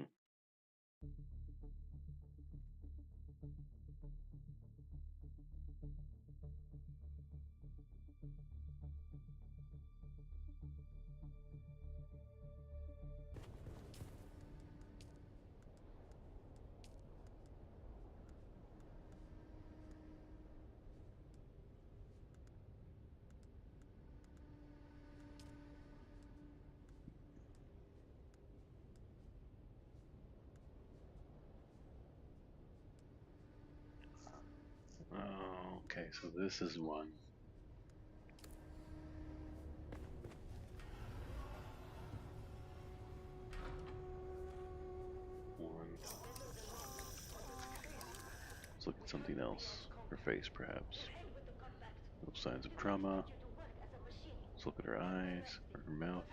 Okay, so this is one. Let's look at something else. Her face, perhaps. No signs of trauma. Let's look at her eyes or her mouth.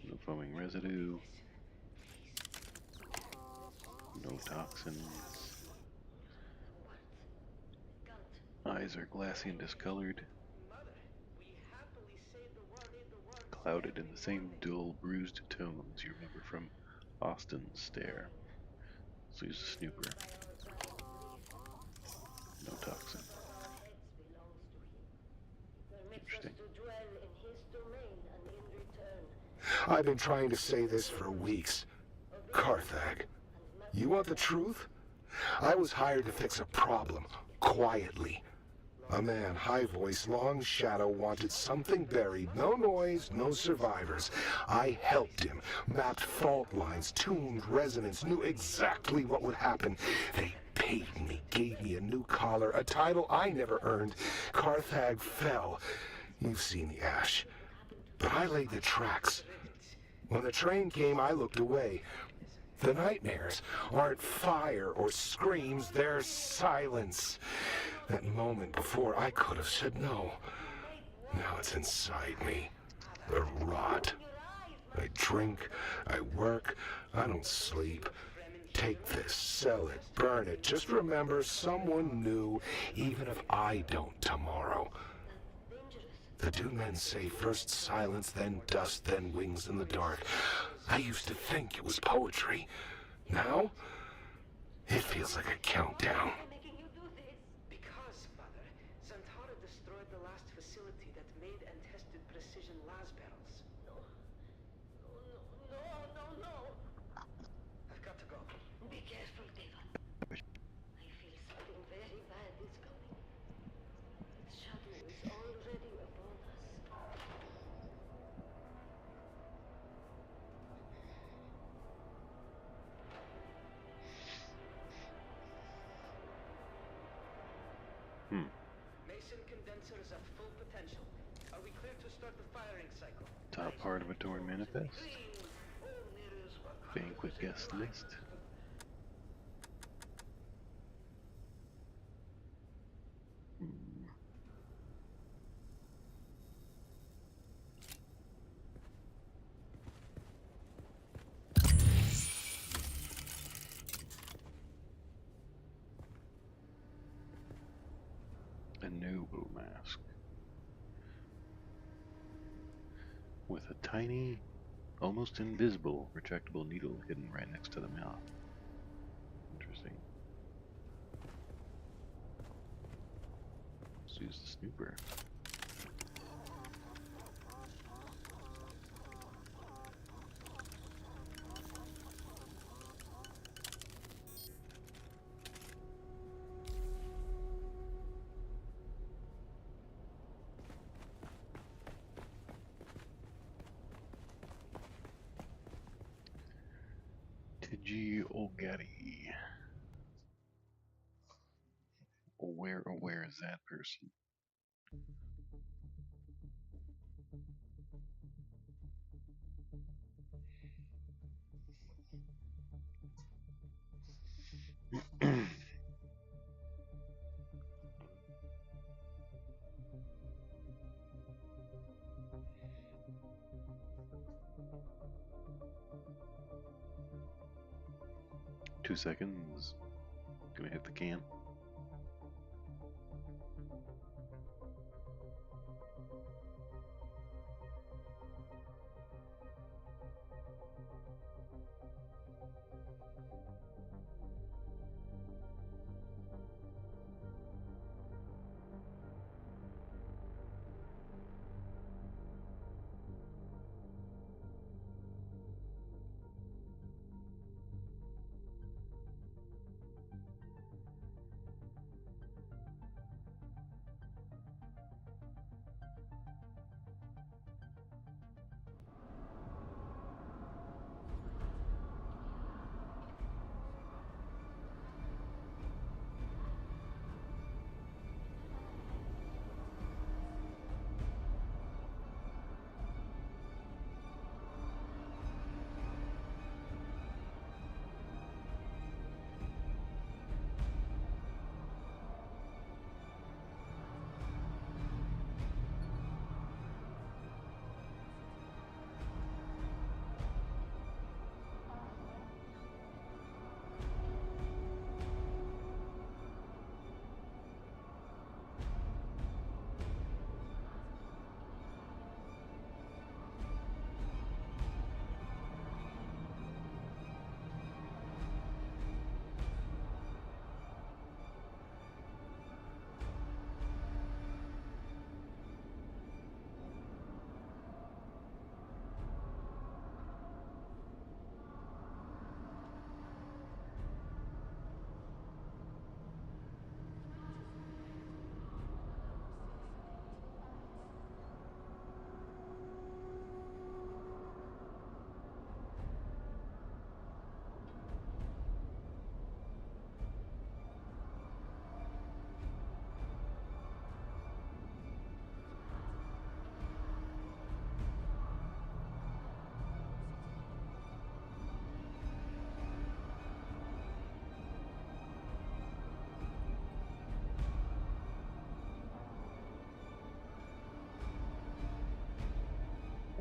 No foaming residue. No toxins. Eyes are glassy and discolored. Clouded in the same dull, bruised tones you remember from Austin's stare. So he's a snooper. No toxin. Interesting. I've been trying to say this for weeks. Carthag, you want the truth? I was hired to fix a problem, quietly. A man, high voice, long shadow, wanted something buried. No noise, no survivors. I helped him, mapped fault lines, tuned resonance, knew exactly what would happen. They paid me, gave me a new collar, a title I never earned. Carthag fell. You've seen the ash. But I laid the tracks. When the train came, I looked away. The nightmares aren't fire or screams, they're silence. That moment before, I could have said no. Now it's inside me. The rot. I drink, I work, I don't sleep. Take this, sell it, burn it. Just remember, someone knew, even if I don't tomorrow. The Dune men say first silence, then dust, then wings in the dark. I used to think it was poetry. Now, it feels like a countdown. Because, Mother, Zantara destroyed the last facility that made and tested precision las barrels. No. I've got to go. Be careful, Devon. I feel something very bad is coming. Its shadow is already upon us. Mason condenser is at full potential. Are we clear to start the firing cycle? Top part of a Dorn manifest. Banquet guest list. Noble mask. With a tiny, almost invisible, retractable needle hidden right next to the mouth. Interesting. Let's use the snooper. Tiji Olgari. Where is that person? Two seconds. Gonna hit the can.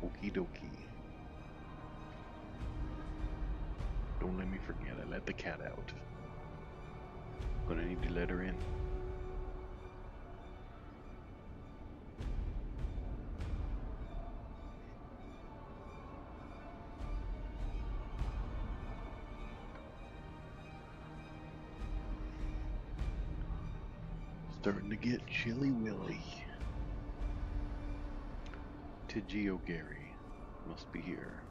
Okie dokie. Don't let me forget, I let the cat out. Gonna need to let her in. Starting to get chilly willy. Tiji O'Gary must be here.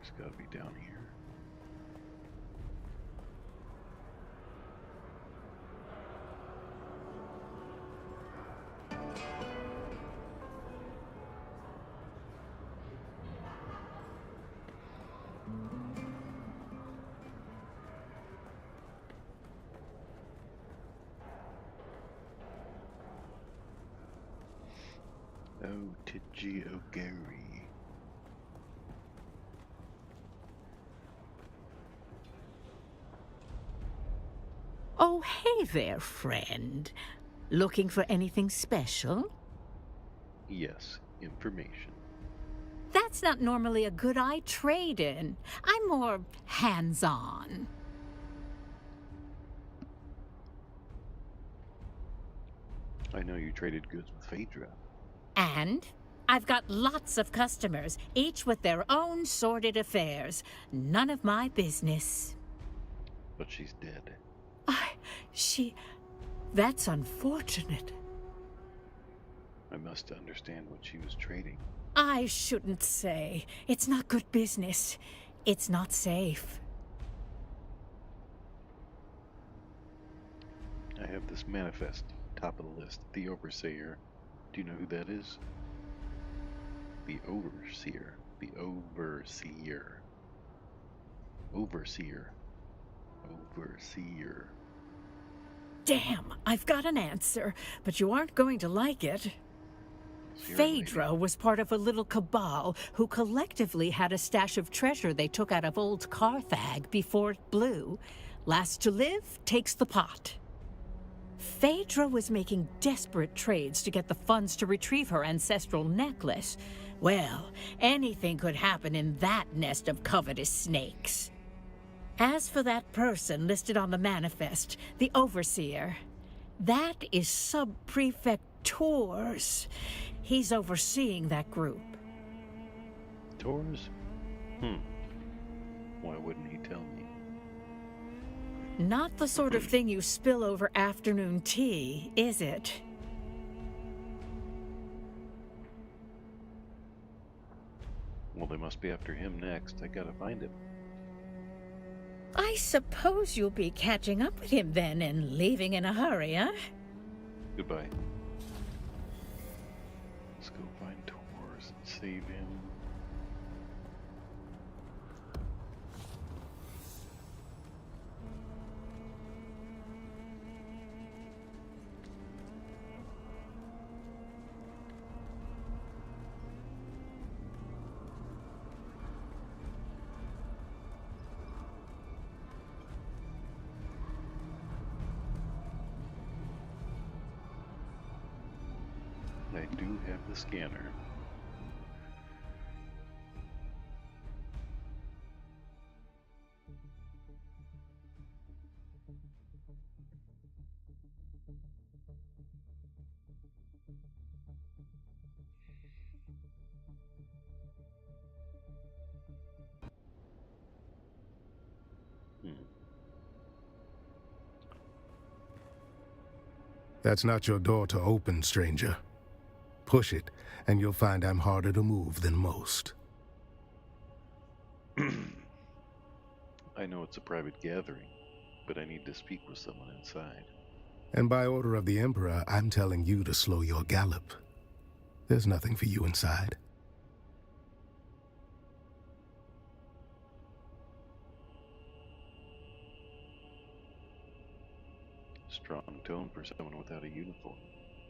It's gotta be down here. Oh, Tiji O'Gary. Oh, hey there, friend. Looking for anything special? Yes, information. That's not normally a good I trade in. I'm more hands-on. I know you traded goods with Phaedra. And I've got lots of customers, each with their own sordid affairs. None of my business. But she's dead. That's unfortunate. I must understand what she was trading. I shouldn't say. It's not good business. It's not safe. I have this manifest, top of the list, the Overseer. Do you know who that is? The Overseer. The Overseer. Overseer. Overseer. Damn, I've got an answer, but you aren't going to like it. Phaedra was part of a little cabal who collectively had a stash of treasure they took out of old Carthag before it blew. Last to live takes the pot. Phaedra was making desperate trades to get the funds to retrieve her ancestral necklace. Well, anything could happen in that nest of covetous snakes. As for that person listed on the manifest, the Overseer, that is Sub-Prefect Tors. He's overseeing that group. Tors? Why wouldn't he tell me? Not the sort of thing you spill over afternoon tea, is it? Well, they must be after him next. I gotta find him. I suppose you'll be catching up with him then and leaving in a hurry, huh? Goodbye. Let's go find Tors and save him. I do have the scanner. That's not your door to open, stranger. Push it, and you'll find I'm harder to move than most. I know it's a private gathering, but I need to speak with someone inside. And by order of the Emperor, I'm telling you to slow your gallop. There's nothing for you inside. Strong tone for someone without a uniform.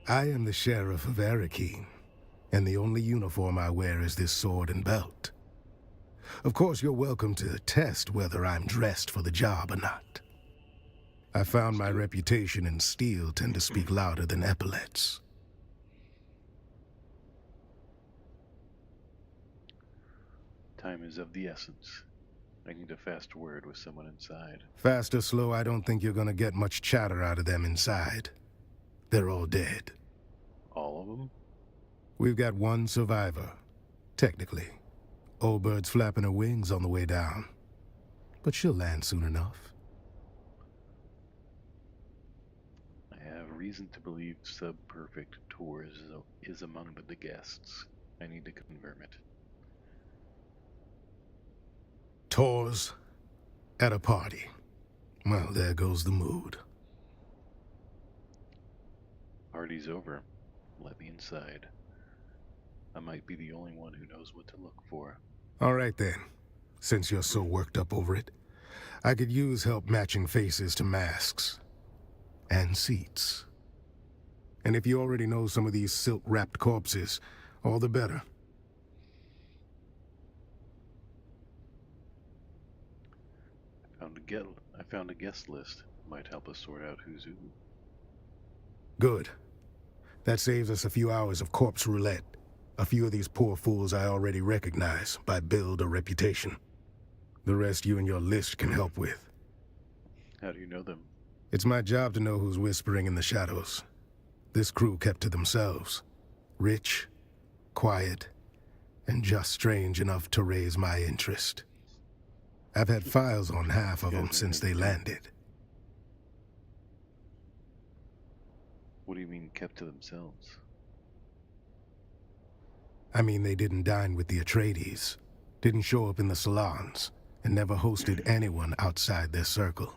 I am the Sheriff of Arakeen, and the only uniform I wear is this sword and belt. Of course, you're welcome to test whether I'm dressed for the job or not. I found my reputation and steel tend to speak louder than epaulets. Time is of the essence. I need a fast word with someone inside. Fast or slow, I don't think you're gonna get much chatter out of them inside. They're all dead. All of them? We've got one survivor, technically. Old bird's flapping her wings on the way down. But she'll land soon enough. I have reason to believe Sub-Perfect Tors is among the guests. I need to confirm it. Tors at a party. Well, there goes the mood. Party's over. Let me inside. I might be the only one who knows what to look for. All right then. Since you're so worked up over it, I could use help matching faces to masks. And seats. And if you already know some of these silk-wrapped corpses, all the better. I found a guest list. Might help us sort out who's who. Good. That saves us a few hours of corpse roulette. A few of these poor fools I already recognize by build or reputation. The rest you and your list can help with. How do you know them? It's my job to know who's whispering in the shadows. This crew kept to themselves. Rich, quiet, and just strange enough to raise my interest. I've had files on half of them since they landed. What do you mean, kept to themselves? I mean, they didn't dine with the Atreides, didn't show up in the salons, and never hosted anyone outside their circle.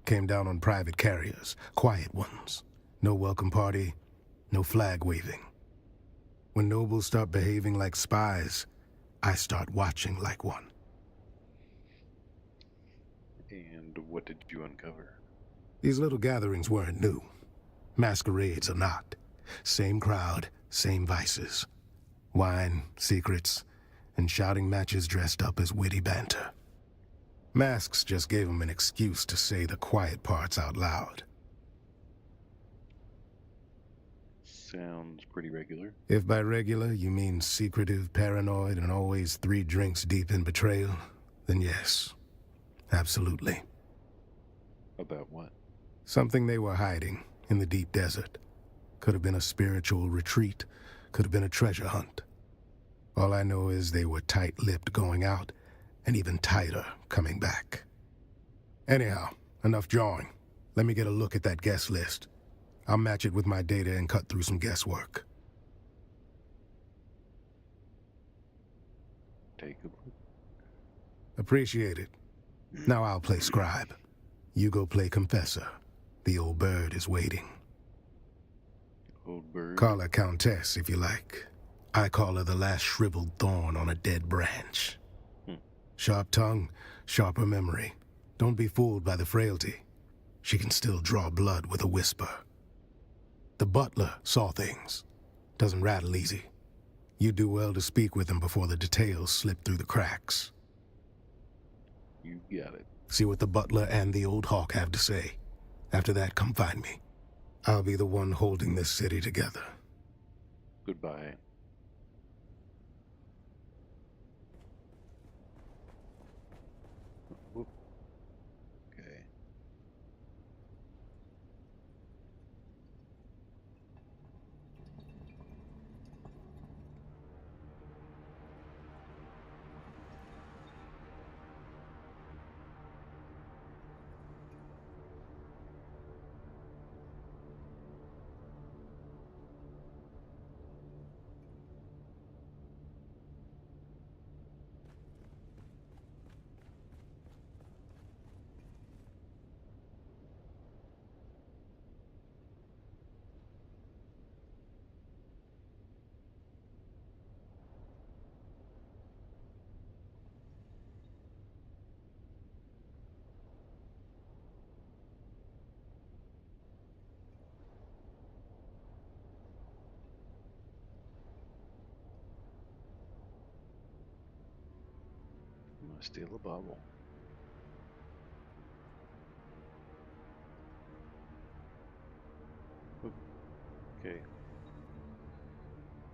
Came down on private carriers, quiet ones. No welcome party, no flag waving. When nobles start behaving like spies, I start watching like one. And what did you uncover? These little gatherings weren't new. Masquerades are not. Same crowd, same vices. Wine, secrets, and shouting matches dressed up as witty banter. Masks just gave them an excuse to say the quiet parts out loud. Sounds pretty regular. If by regular you mean secretive, paranoid, and always 3 drinks deep in betrayal, then yes, absolutely. About what? Something they were hiding in the deep desert. Could have been a spiritual retreat, could have been a treasure hunt. All I know is they were tight-lipped going out, and even tighter coming back. Anyhow, enough jawing. Let me get a look at that guest list. I'll match it with my data and cut through some guesswork. Take a look. Appreciate it. Now I'll play scribe. You go play confessor. The old bird is waiting. Old bird? Call her countess if you like. I call her the last shriveled thorn on a dead branch. Sharp tongue, sharper memory. Don't be fooled by the frailty. She can still draw blood with a whisper. The butler saw things. Doesn't rattle easy. You do well to speak with him before the details slip through the cracks. You got it. See what the butler and the old hawk have to say. After that, come find me. I'll be the one holding this city together. Goodbye. Whoop. Okay. I'm gonna steal a bottle. Oop. Okay.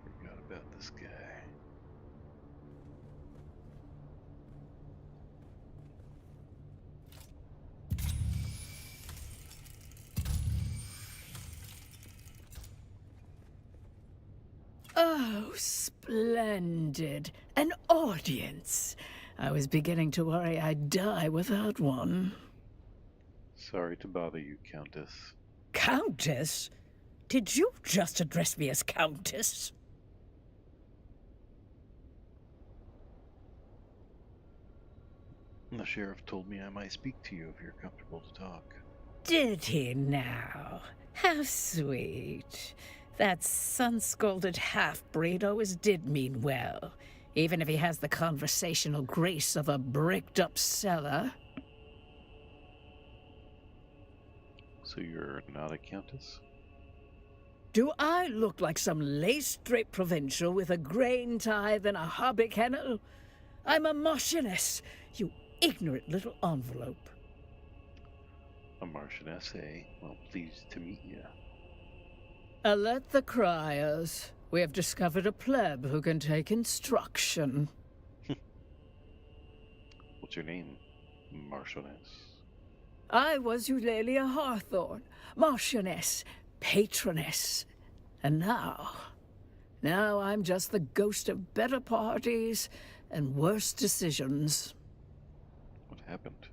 Forgot about this guy. Oh, splendid. An audience. I was beginning to worry I'd die without one. Sorry to bother you, Countess. Countess? Did you just address me as Countess? The sheriff told me I might speak to you if you're comfortable to talk. Did he now? How sweet. That sun-scalded half-breed always did mean well, even if he has the conversational grace of a bricked-up cellar. So you're not a countess? Do I look like some lace-draped provincial with a grain tithe and a hobby kennel? I'm a marchioness, you ignorant little envelope. A Marchioness, eh? Well, pleased to meet you. Let the criers. We have discovered a pleb who can take instruction. What's your name, Marchioness? I was Eulalia Hawthorne, Marchioness, Patroness. And now I'm just the ghost of better parties and worse decisions. What happened?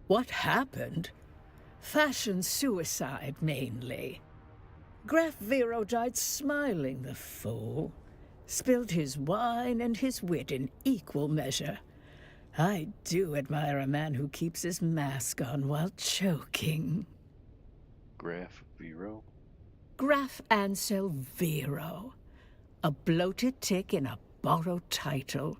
What happened? Fashion suicide, mainly. Graf Vero died smiling, the fool. Spilled his wine and his wit in equal measure. I do admire a man who keeps his mask on while choking. Graf Vero? Graf Ansel Vero. A bloated tick in a borrowed title.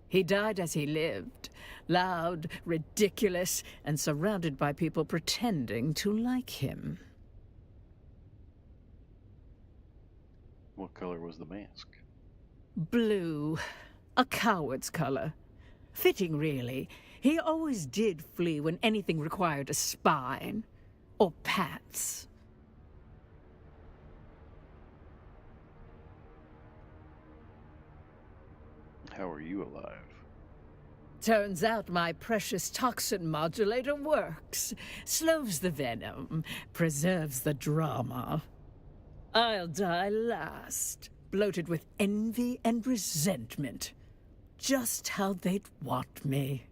He died as he lived. Loud, ridiculous, and surrounded by people pretending to like him. What color was the mask? Blue. A coward's color. Fitting, really. He always did flee when anything required a spine. Or pats. How are you alive? Turns out my precious toxin modulator works. Slows the venom, preserves the drama. I'll die last, bloated with envy and resentment. Just how they'd want me.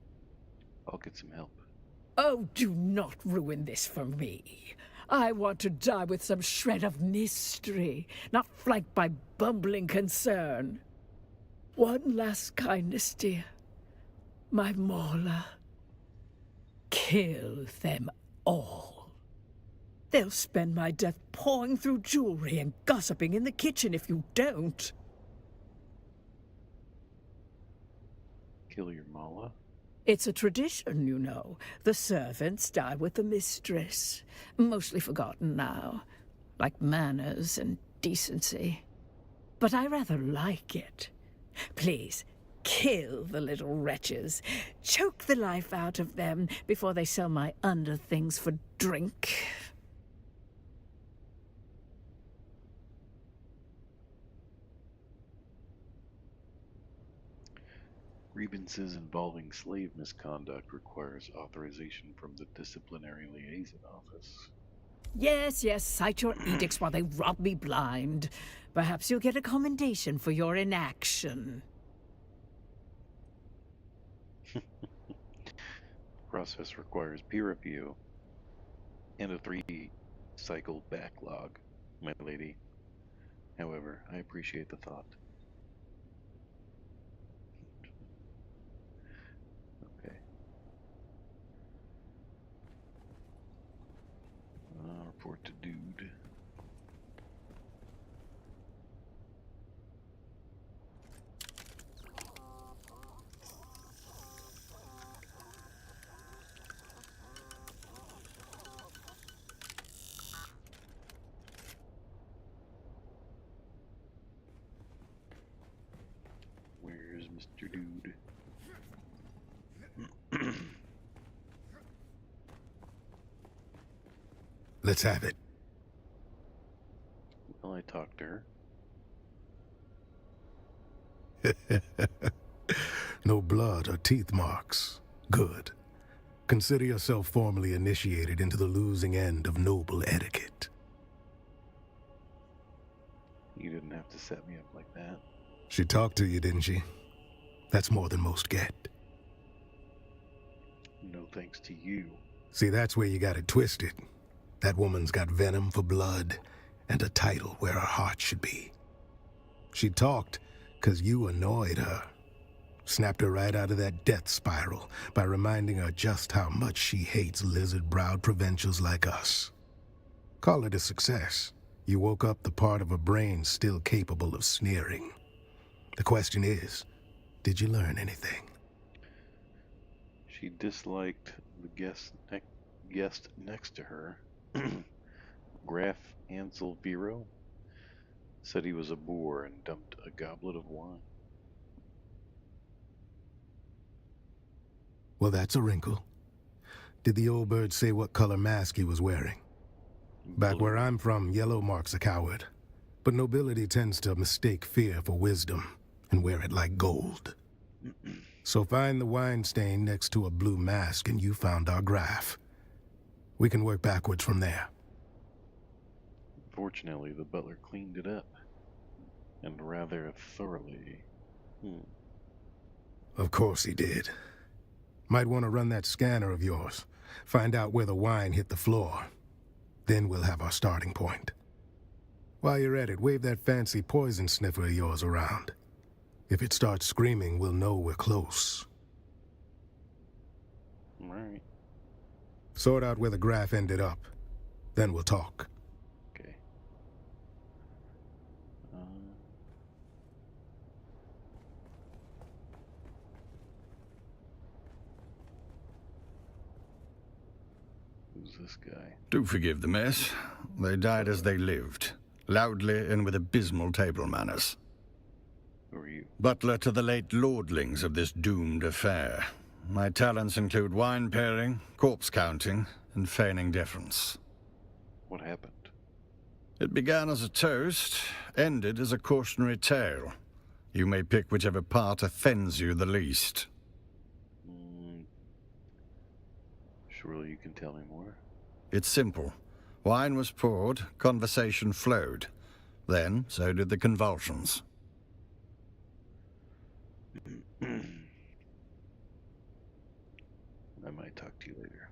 I'll get some help. Oh, do not ruin this for me. I want to die with some shred of mystery, not flanked by bumbling concern. One last kindness, dear. My Morla. Kill them all. They'll spend my death pawing through jewelry and gossiping in the kitchen if you don't. Kill your Mala? It's a tradition, you know. The servants die with the mistress. Mostly forgotten now. Like manners and decency. But I rather like it. Please, kill the little wretches. Choke the life out of them before they sell my underthings for drink. Grievances involving slave misconduct requires authorization from the Disciplinary Liaison Office. Yes, cite your edicts while they rob me blind. Perhaps you'll get a commendation for your inaction. Process requires peer review and a 3-cycle backlog, my lady. However, I appreciate the thought. Okay. Report to Dude. Where's Mr. Dude? Let's have it. Well, I talked to her. No blood or teeth marks. Good. Consider yourself formally initiated into the losing end of noble etiquette. You didn't have to set me up like that. She talked to you, didn't she? That's more than most get. No thanks to you. See, that's where you got it twisted. That woman's got venom for blood and a title where her heart should be. She talked 'cause you annoyed her. Snapped her right out of that death spiral by reminding her just how much she hates lizard-browed provincials like us. Call it a success. You woke up the part of her brain still capable of sneering. The question is, did you learn anything? She disliked the guest next to her. Graf Ansel Vero said he was a boor and dumped a goblet of wine. Well, that's a wrinkle. Did the old bird say what color mask he was wearing? Back Blue. where I'm from, yellow marks a coward. But nobility tends to mistake fear for wisdom and wear it like gold. So find the wine stain next to a blue mask and you found our graph. We can work backwards from there. Fortunately, the butler cleaned it up. And rather thoroughly. Of course he did. Might want to run that scanner of yours. Find out where the wine hit the floor. Then we'll have our starting point. While you're at it, wave that fancy poison sniffer of yours around. If it starts screaming, we'll know we're close. Alright. Sort out where the graph ended up. Then we'll talk. Okay. Who's this guy? Do forgive the mess. They died as they lived, loudly and with abysmal table manners. Who are you? Butler to the late lordlings of this doomed affair. My talents include wine pairing, corpse counting, and feigning deference. What happened? It began as a toast, ended as a cautionary tale. You may pick whichever part offends you the least. Surely you can tell me more. It's simple. Wine was poured, conversation flowed. Then, so did the convulsions. I might talk to you later.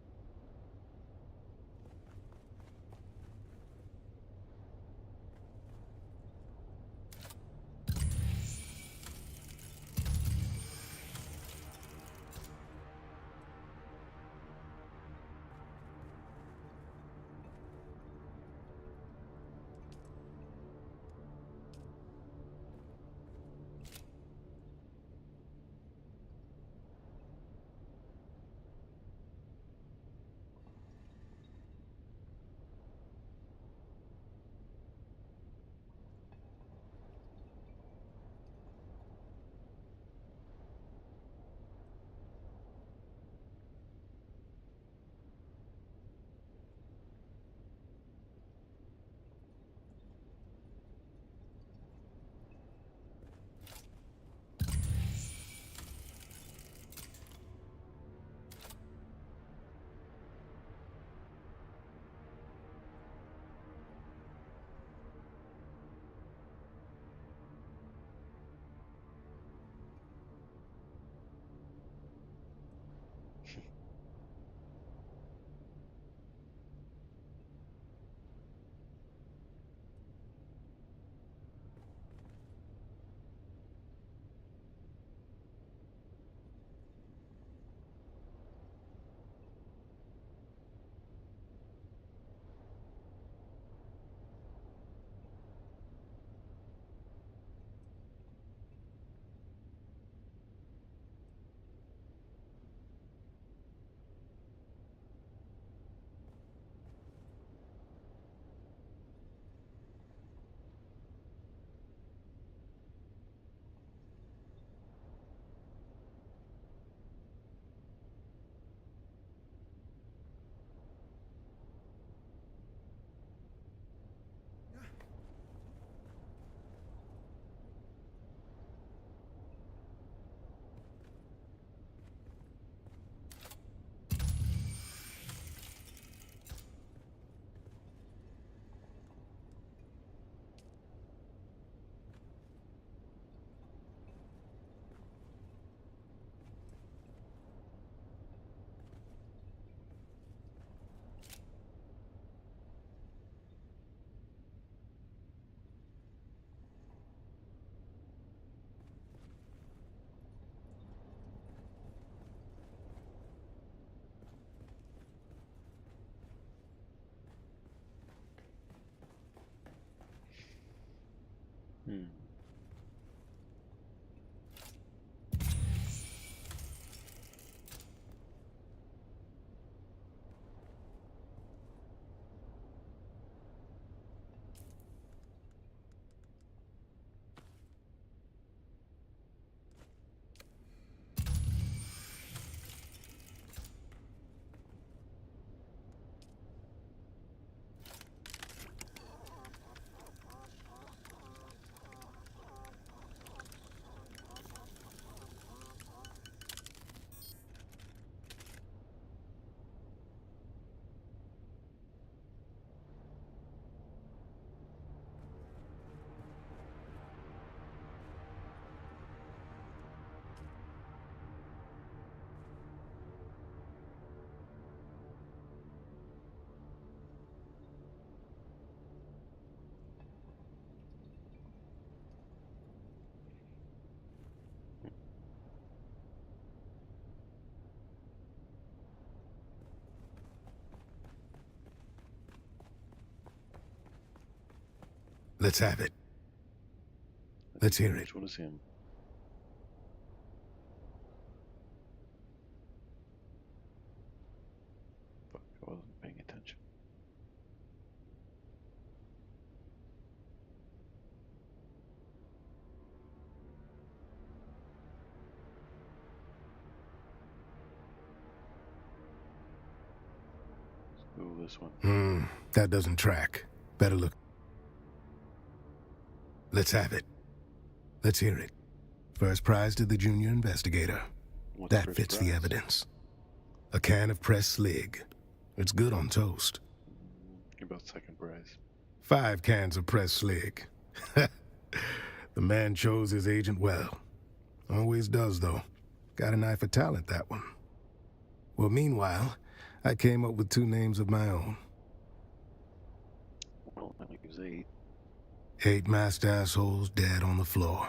Let's have it. Let's hear it. Which one is him? Fuck, I wasn't paying attention. Ooh, this one. That doesn't track. Better look. Let's have it. Let's hear it. First prize to the junior investigator. What's That first fits the prize? evidence. A can of pressed slig. It's good on toast. How about second prize? 5 cans of pressed slig. The man chose his agent well. Always does, though. Got an eye for talent, that one. Well, meanwhile, I came up with 2 names of my own. Well, I think it was 8. 8 masked assholes dead on the floor.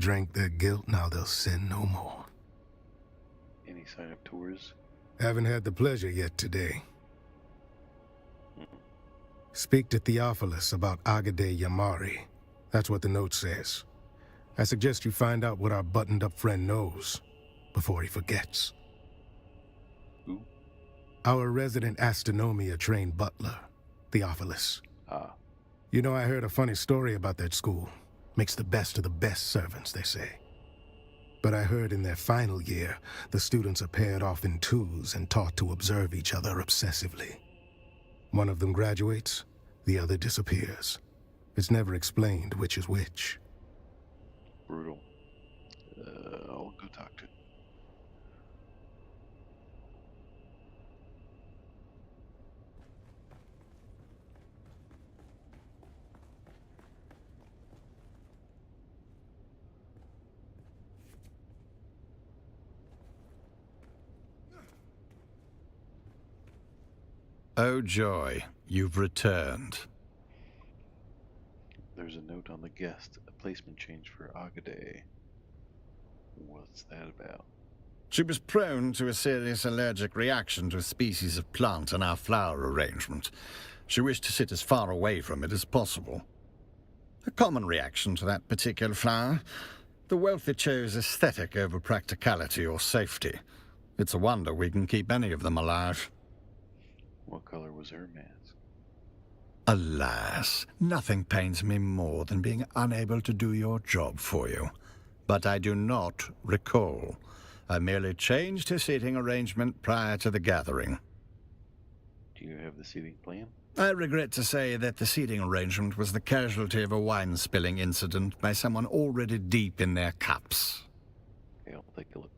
Drank their guilt, now they'll sin no more. Any sign of tours? Haven't had the pleasure yet today. Speak to Theophilus about Agade Yamari. That's what the note says. I suggest you find out what our buttoned-up friend knows before he forgets. Who? Our resident astronomia-trained butler, Theophilus. Ah. You know, I heard a funny story about that school. Makes the best of the best servants, they say. But I heard in their final year, the students are paired off in twos and taught to observe each other obsessively. One of them graduates, the other disappears. It's never explained which is which. Brutal. I'll go talk to him. Oh joy, you've returned. There's a note on the guest. A placement change for Agade. What's that about? She was prone to a serious allergic reaction to a species of plant in our flower arrangement. She wished to sit as far away from it as possible. A common reaction to that particular flower. The wealthy chose aesthetic over practicality or safety. It's a wonder we can keep any of them alive. What color was her mask? Alas, nothing pains me more than being unable to do your job for you. But I do not recall. I merely changed her seating arrangement prior to the gathering. Do you have the seating plan? I regret to say that the seating arrangement was the casualty of a wine-spilling incident by someone already deep in their cups. Okay, I'll take a look.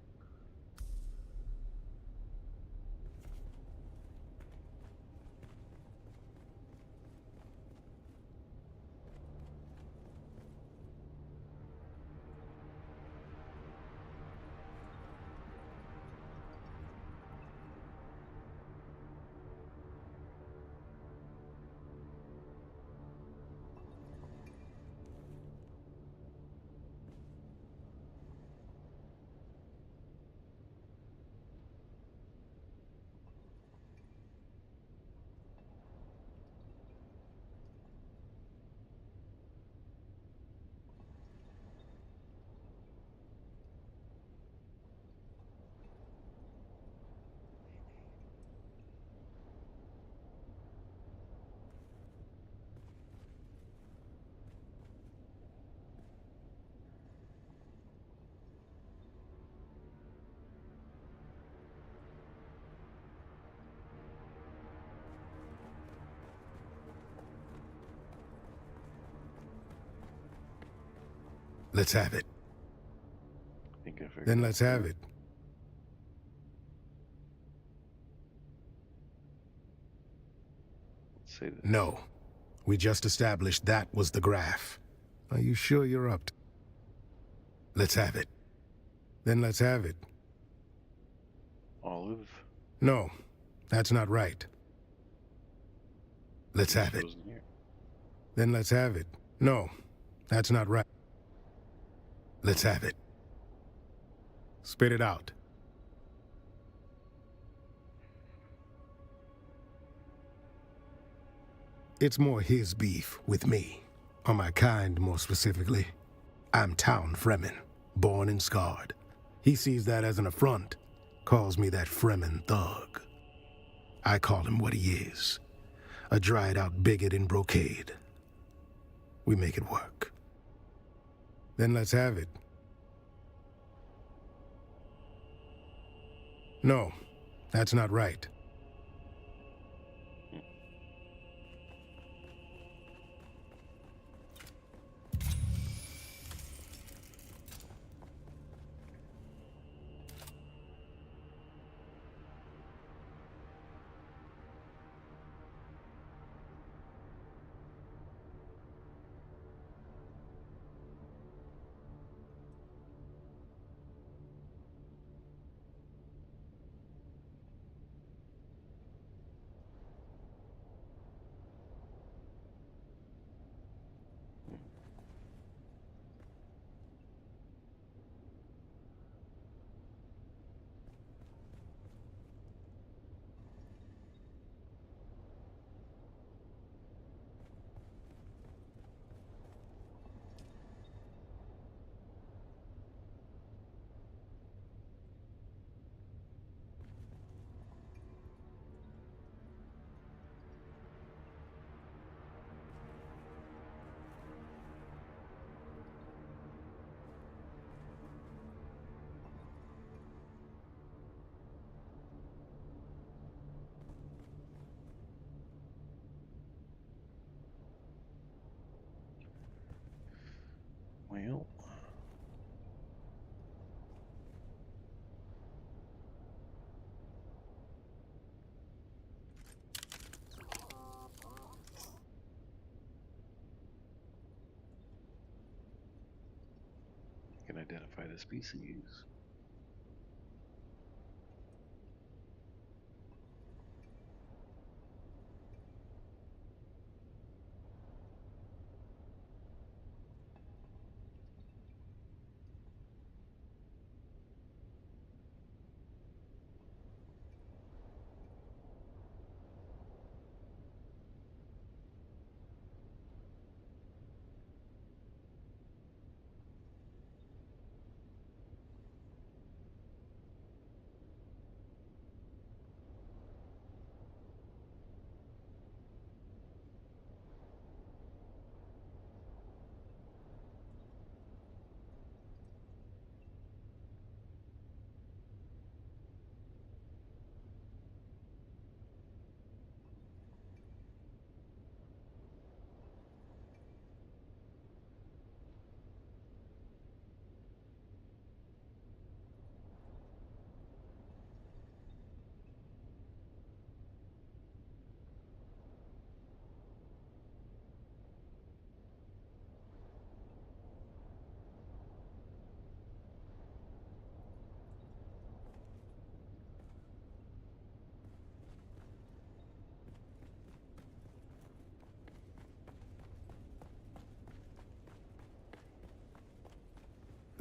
Let's have it. Think I figured Then it let's out. have it. Let's say this. No. We just established that was the graph. Are you sure you're up to... Let's have it. Then let's have it. Olive? No, that's not right. Let's have it. Wasn't here. Then let's have it. No, that's not right. Let's have it. Spit it out. It's more his beef with me. or my kind more specifically. I'm Town Fremen, born and scarred. He sees that as an affront, calls me that Fremen thug. I call him what he is, a dried-out bigot in brocade. We make it work. Then let's have it. No, that's not right. Well, can identify the species.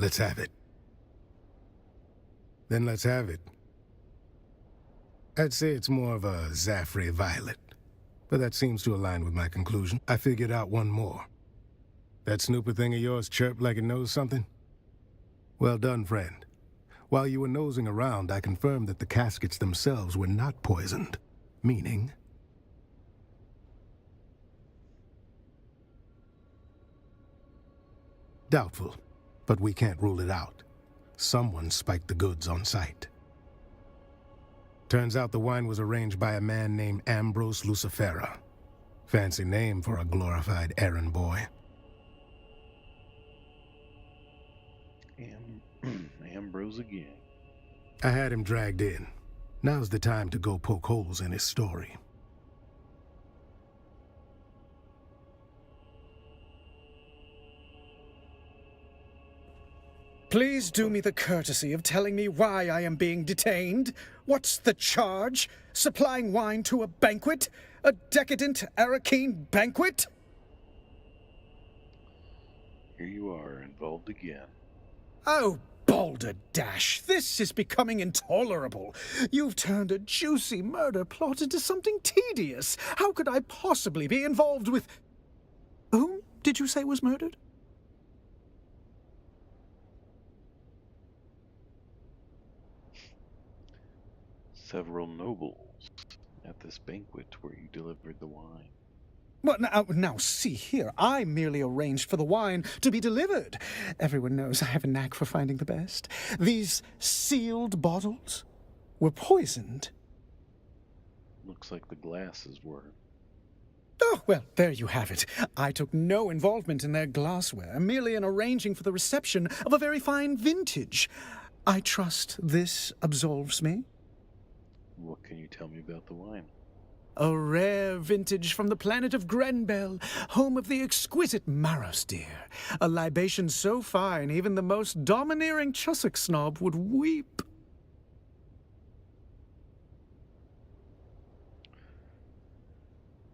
Let's have it. Then let's have it. I'd say it's more of a Zaffrey violet, but that seems to align with my conclusion. I figured out one more. That snooper thing of yours chirped like it knows something? Well done, friend. While you were nosing around, I confirmed that the caskets themselves were not poisoned, meaning... doubtful, but we can't rule it out. Someone spiked the goods on site. Turns out the wine was arranged by a man named Ambrose Lucifera. Fancy name for a glorified errand boy. Ambrose again. I had him dragged in. Now's the time to go poke holes in his story. Please do me the courtesy of telling me why I am being detained. What's the charge? Supplying wine to a banquet? A decadent Arakeen banquet? Here you are, involved again. Oh, Balderdash, this is becoming intolerable. You've turned a juicy murder plot into something tedious. How could I possibly be involved with... Whom did you say was murdered? Several nobles at this banquet where you delivered the wine. Well, now, see here. I merely arranged for the wine to be delivered. Everyone knows I have a knack for finding the best. These sealed bottles were poisoned. Looks like the glasses were. Oh, well, there you have it. I took no involvement in their glassware, merely in arranging for the reception of a very fine vintage. I trust this absolves me. What can you tell me about the wine? A rare vintage from the planet of Grenbel, home of the exquisite Maros deer. A libation so fine, even the most domineering Chussock snob would weep.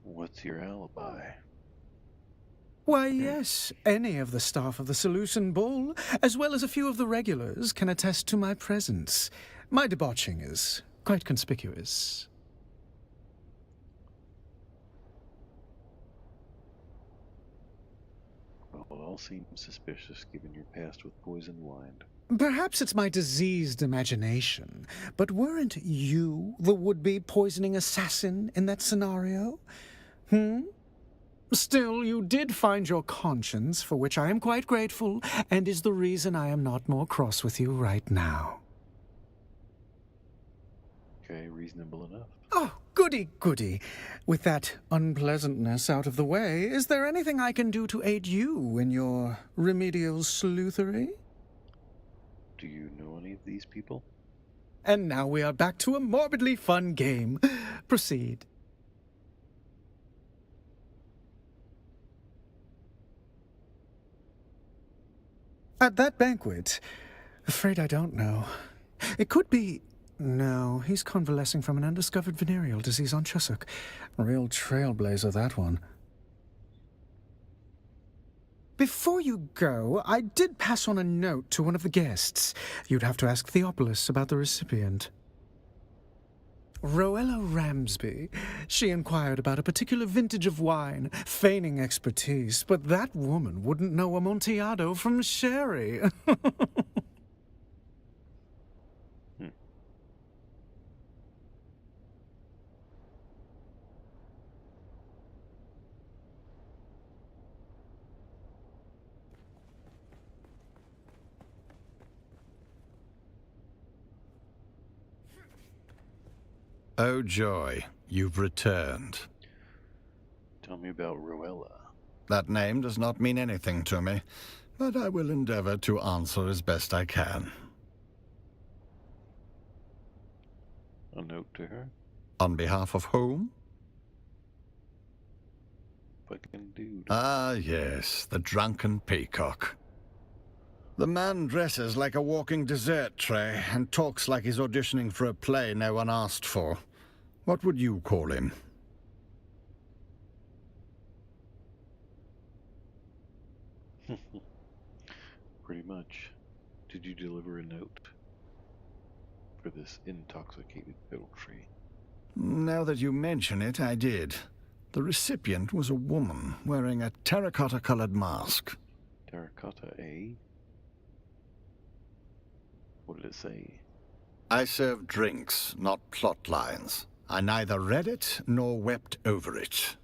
What's your alibi? Why, yes, any of the staff of the Seleucid Bull, as well as a few of the regulars, can attest to my presence. My debauching is quite conspicuous. Well, it all seems suspicious given your past with poisoned wine. Perhaps it's my diseased imagination, but weren't you the would-be poisoning assassin in that scenario? Still, you did find your conscience, for which I am quite grateful, and is the reason I am not more cross with you right now. Okay, reasonable enough. Oh, goody, goody. With that unpleasantness out of the way, is there anything I can do to aid you in your remedial sleuthery? Do you know any of these people? And now we are back to a morbidly fun game. Proceed. At that banquet? Afraid I don't know. It could be... No, he's convalescing from an undiscovered venereal disease on Chussock. Real trailblazer, that one. Before you go, I did pass on a note to one of the guests. You'd have to ask Theopolis about the recipient. Roella Ramsby. She inquired about a particular vintage of wine, feigning expertise, but that woman wouldn't know Amontillado from sherry. Oh joy, you've returned. Tell me about Roella. That name does not mean anything to me, but I will endeavor to answer as best I can. A note to her? On behalf of whom? Fucking dude. Ah, yes, the drunken peacock. The man dresses like a walking dessert tray and talks like he's auditioning for a play no one asked for. What would you call him? Pretty much. Did you deliver a note for this intoxicated poultry? Now that you mention it, I did. The recipient was a woman wearing a terracotta-colored mask. Terracotta, eh? What did it say? I serve drinks, not plot lines. I neither read it nor wept over it.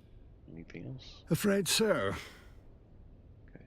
Anything else? Afraid so. Okay.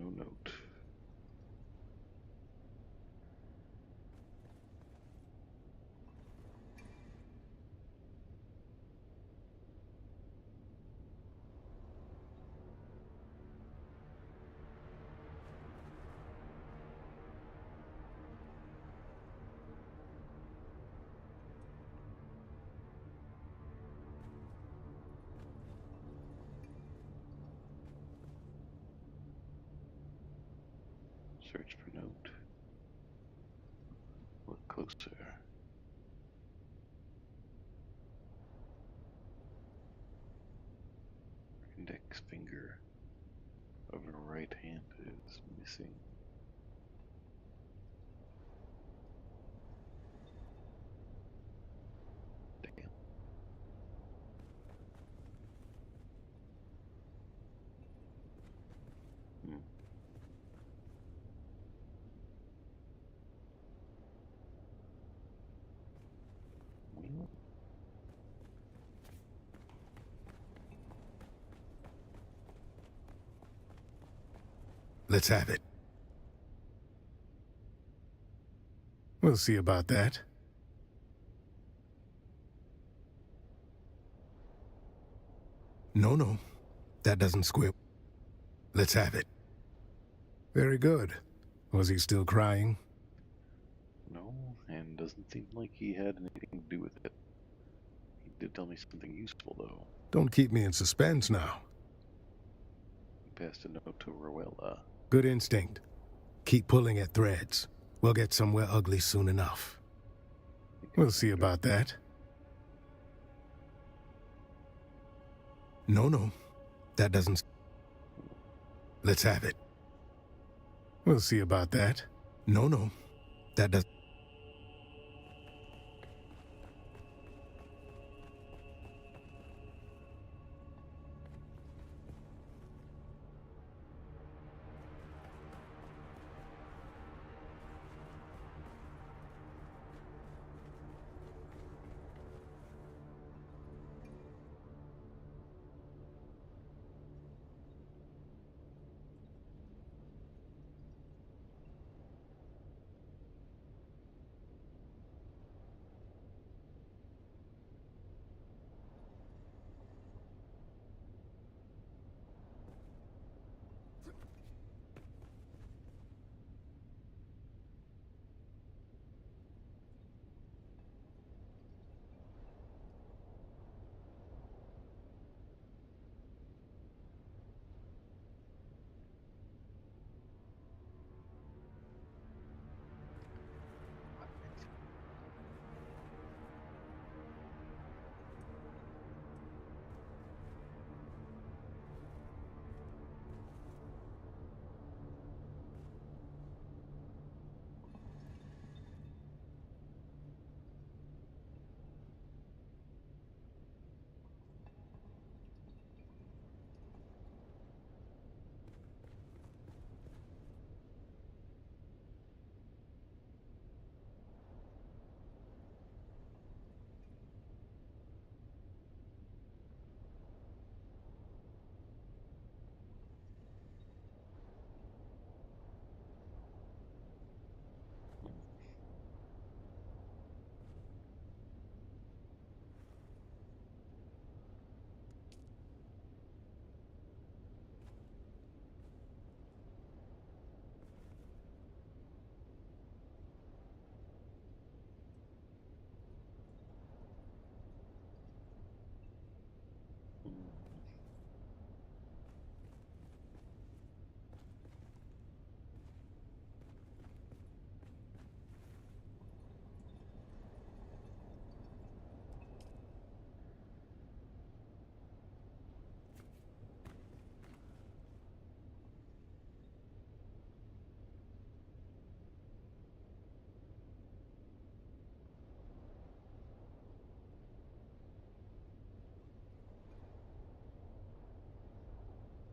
No note. Search for note. Look closer. Index finger of her right hand is missing. Damn. Hmm. Well, let's have it. We'll see about that. No, that doesn't squib. Let's have it. Very good. Was he still crying? no, and doesn't seem like he had anything to do with it. He did tell me something useful, though. Don't keep me in suspense now. He passed a note to Rowella. Good instinct. Keep pulling at threads. We'll get somewhere ugly soon enough. We'll see about that. No, that doesn't... Let's have it. We'll see about that. No, that doesn't...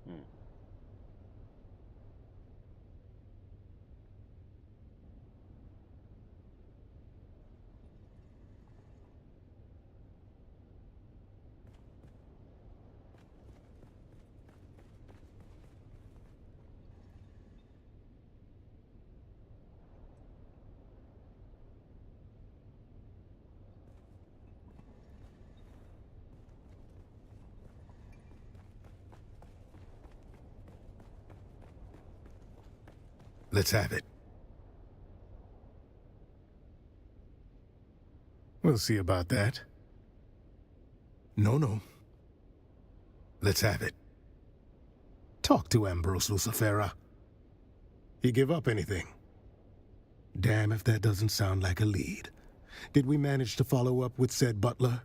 Hmm. Let's have it. We'll see about that. No. Let's have it. Talk to Ambrose Lucifera. He give up anything? Damn if that doesn't sound like a lead. Did we manage to follow up with said butler?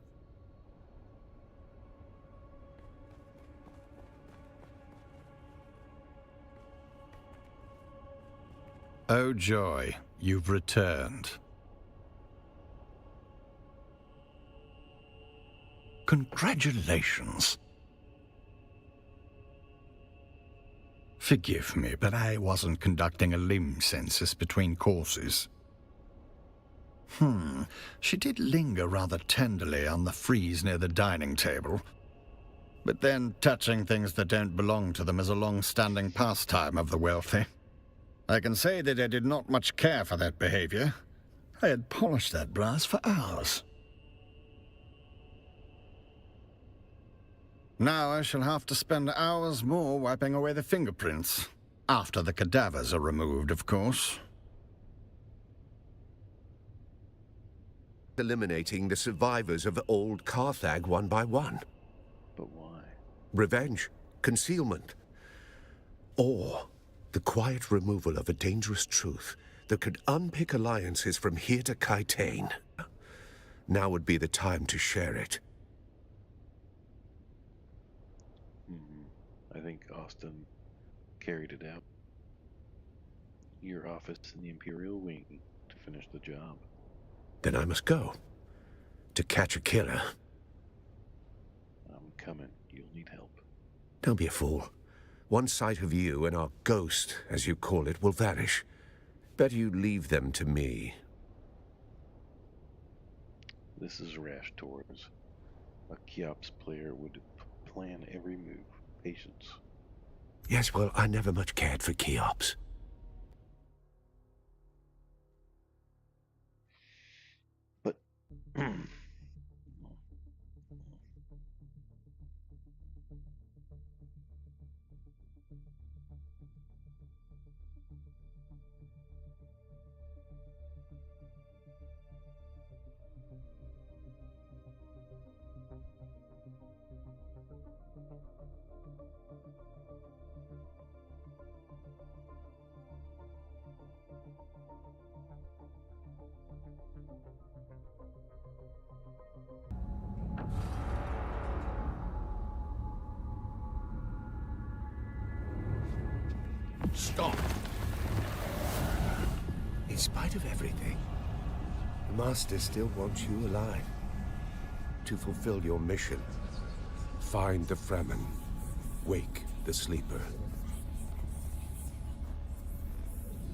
Oh joy, you've returned. Congratulations. Forgive me, but I wasn't conducting a limb census between courses. She did linger rather tenderly on the frieze near the dining table. But then touching things that don't belong to them is a long-standing pastime of the wealthy. I can say that I did not much care for that behavior. I had polished that brass for hours. Now I shall have to spend hours more wiping away the fingerprints. After the cadavers are removed, of course. Eliminating the survivors of old Carthag one by one. But why? Revenge, concealment, or the quiet removal of a dangerous truth that could unpick alliances from here to Kaitane. Now would be the time to share it. I think Austin carried it out. Your office in the Imperial Wing to finish the job. Then I must go. To catch a killer. I'm coming. You'll need help. Don't be a fool. One sight of you and our ghost, as you call it, will vanish. Better you leave them to me. This is rash, Torres. A Kiops player would plan every move. Patience. Yes, well, I never much cared for Kiops. But... Stop! In spite of everything, the Master still wants you alive. To fulfill your mission. Find the Fremen. Wake the sleeper.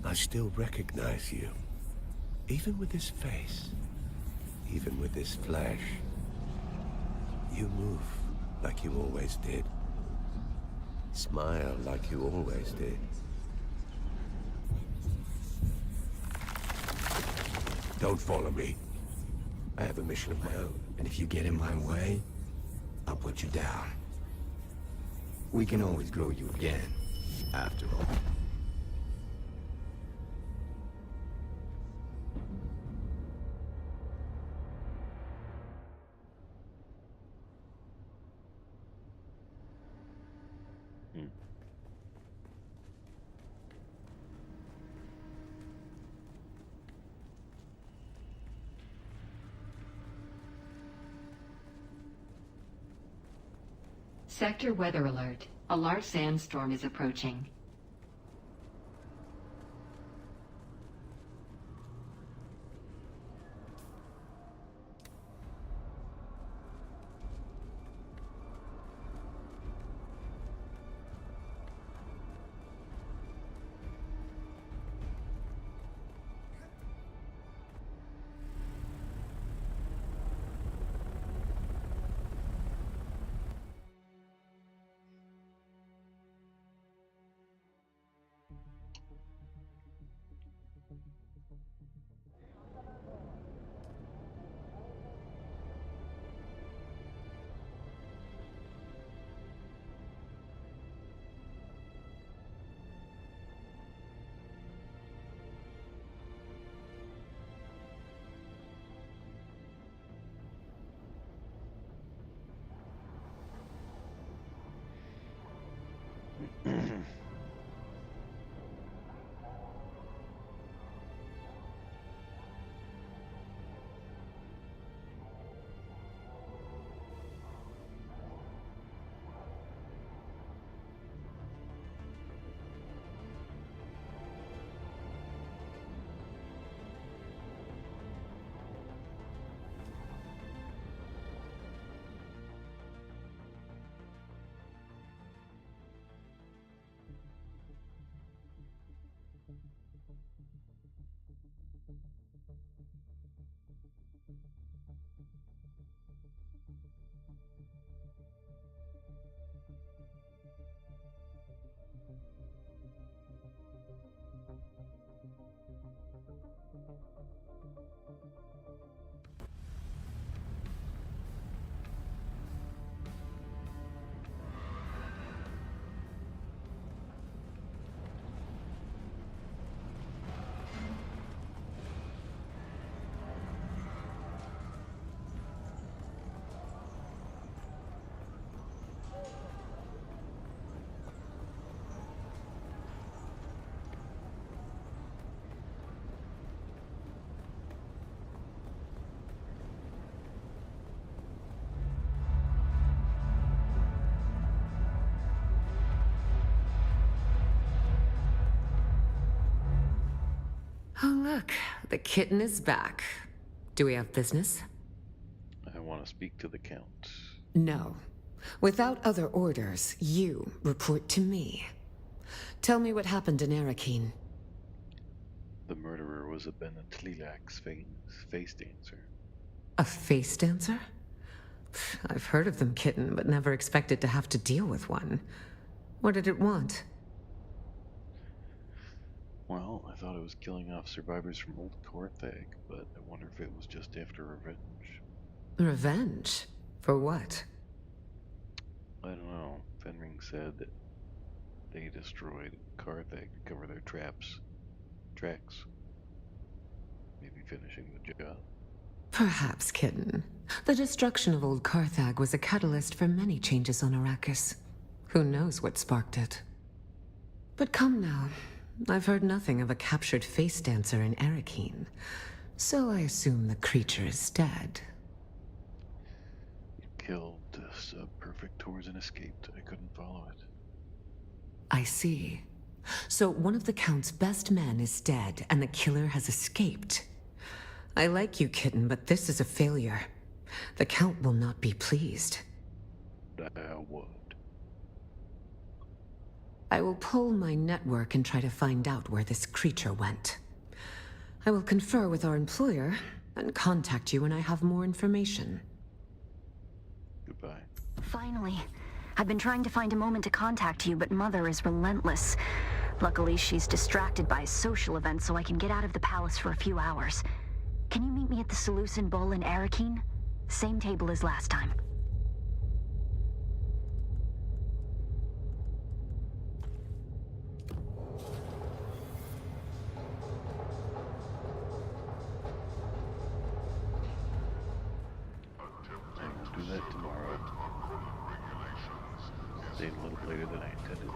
I still recognize you. Even with this face. Even with this flesh. You move like you always did. Smile like you always did. Don't follow me. I have a mission of my own. And if you get in my way, I'll put you down. We can always grow you again, after all. Sector weather alert. A large sandstorm is approaching. Oh, look, the kitten is back. Do we have business? I want to speak to the Count. No. Without other orders, you report to me. Tell me what happened in Arakeen. The murderer was a Bennett Tlilak's face dancer. A face dancer? I've heard of them, kitten, but never expected to have to deal with one. What did it want? Well, I thought it was killing off survivors from Old Carthag, but I wonder if it was just after revenge. Revenge? For what? I don't know. Fenring said that they destroyed Carthag to cover their tracks. Maybe finishing the job. Perhaps, kitten. The destruction of Old Carthag was a catalyst for many changes on Arrakis. Who knows what sparked it? But come now. I've heard nothing of a captured face dancer in Arakeen, so I assume the creature is dead. It killed sub-perfectors and escaped. I couldn't follow it. I see. So one of the Count's best men is dead, and the killer has escaped. I like you, kitten, but this is a failure. The Count will not be pleased. I would. I will pull my network and try to find out where this creature went. I will confer with our employer and contact you when I have more information. Goodbye. Finally. I've been trying to find a moment to contact you, but Mother is relentless. Luckily, she's distracted by a social event, so I can get out of the palace for a few hours. Can you meet me at the Seleucid Bowl in Arakeen? Same table as last time. I will do that tomorrow. Stayed a little later than I intended.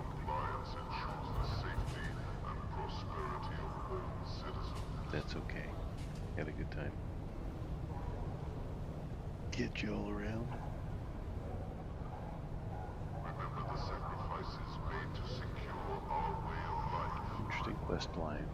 That's okay. Had a good time. Get you all around. Remember the sacrifices made to secure our way of life. Interesting quest line.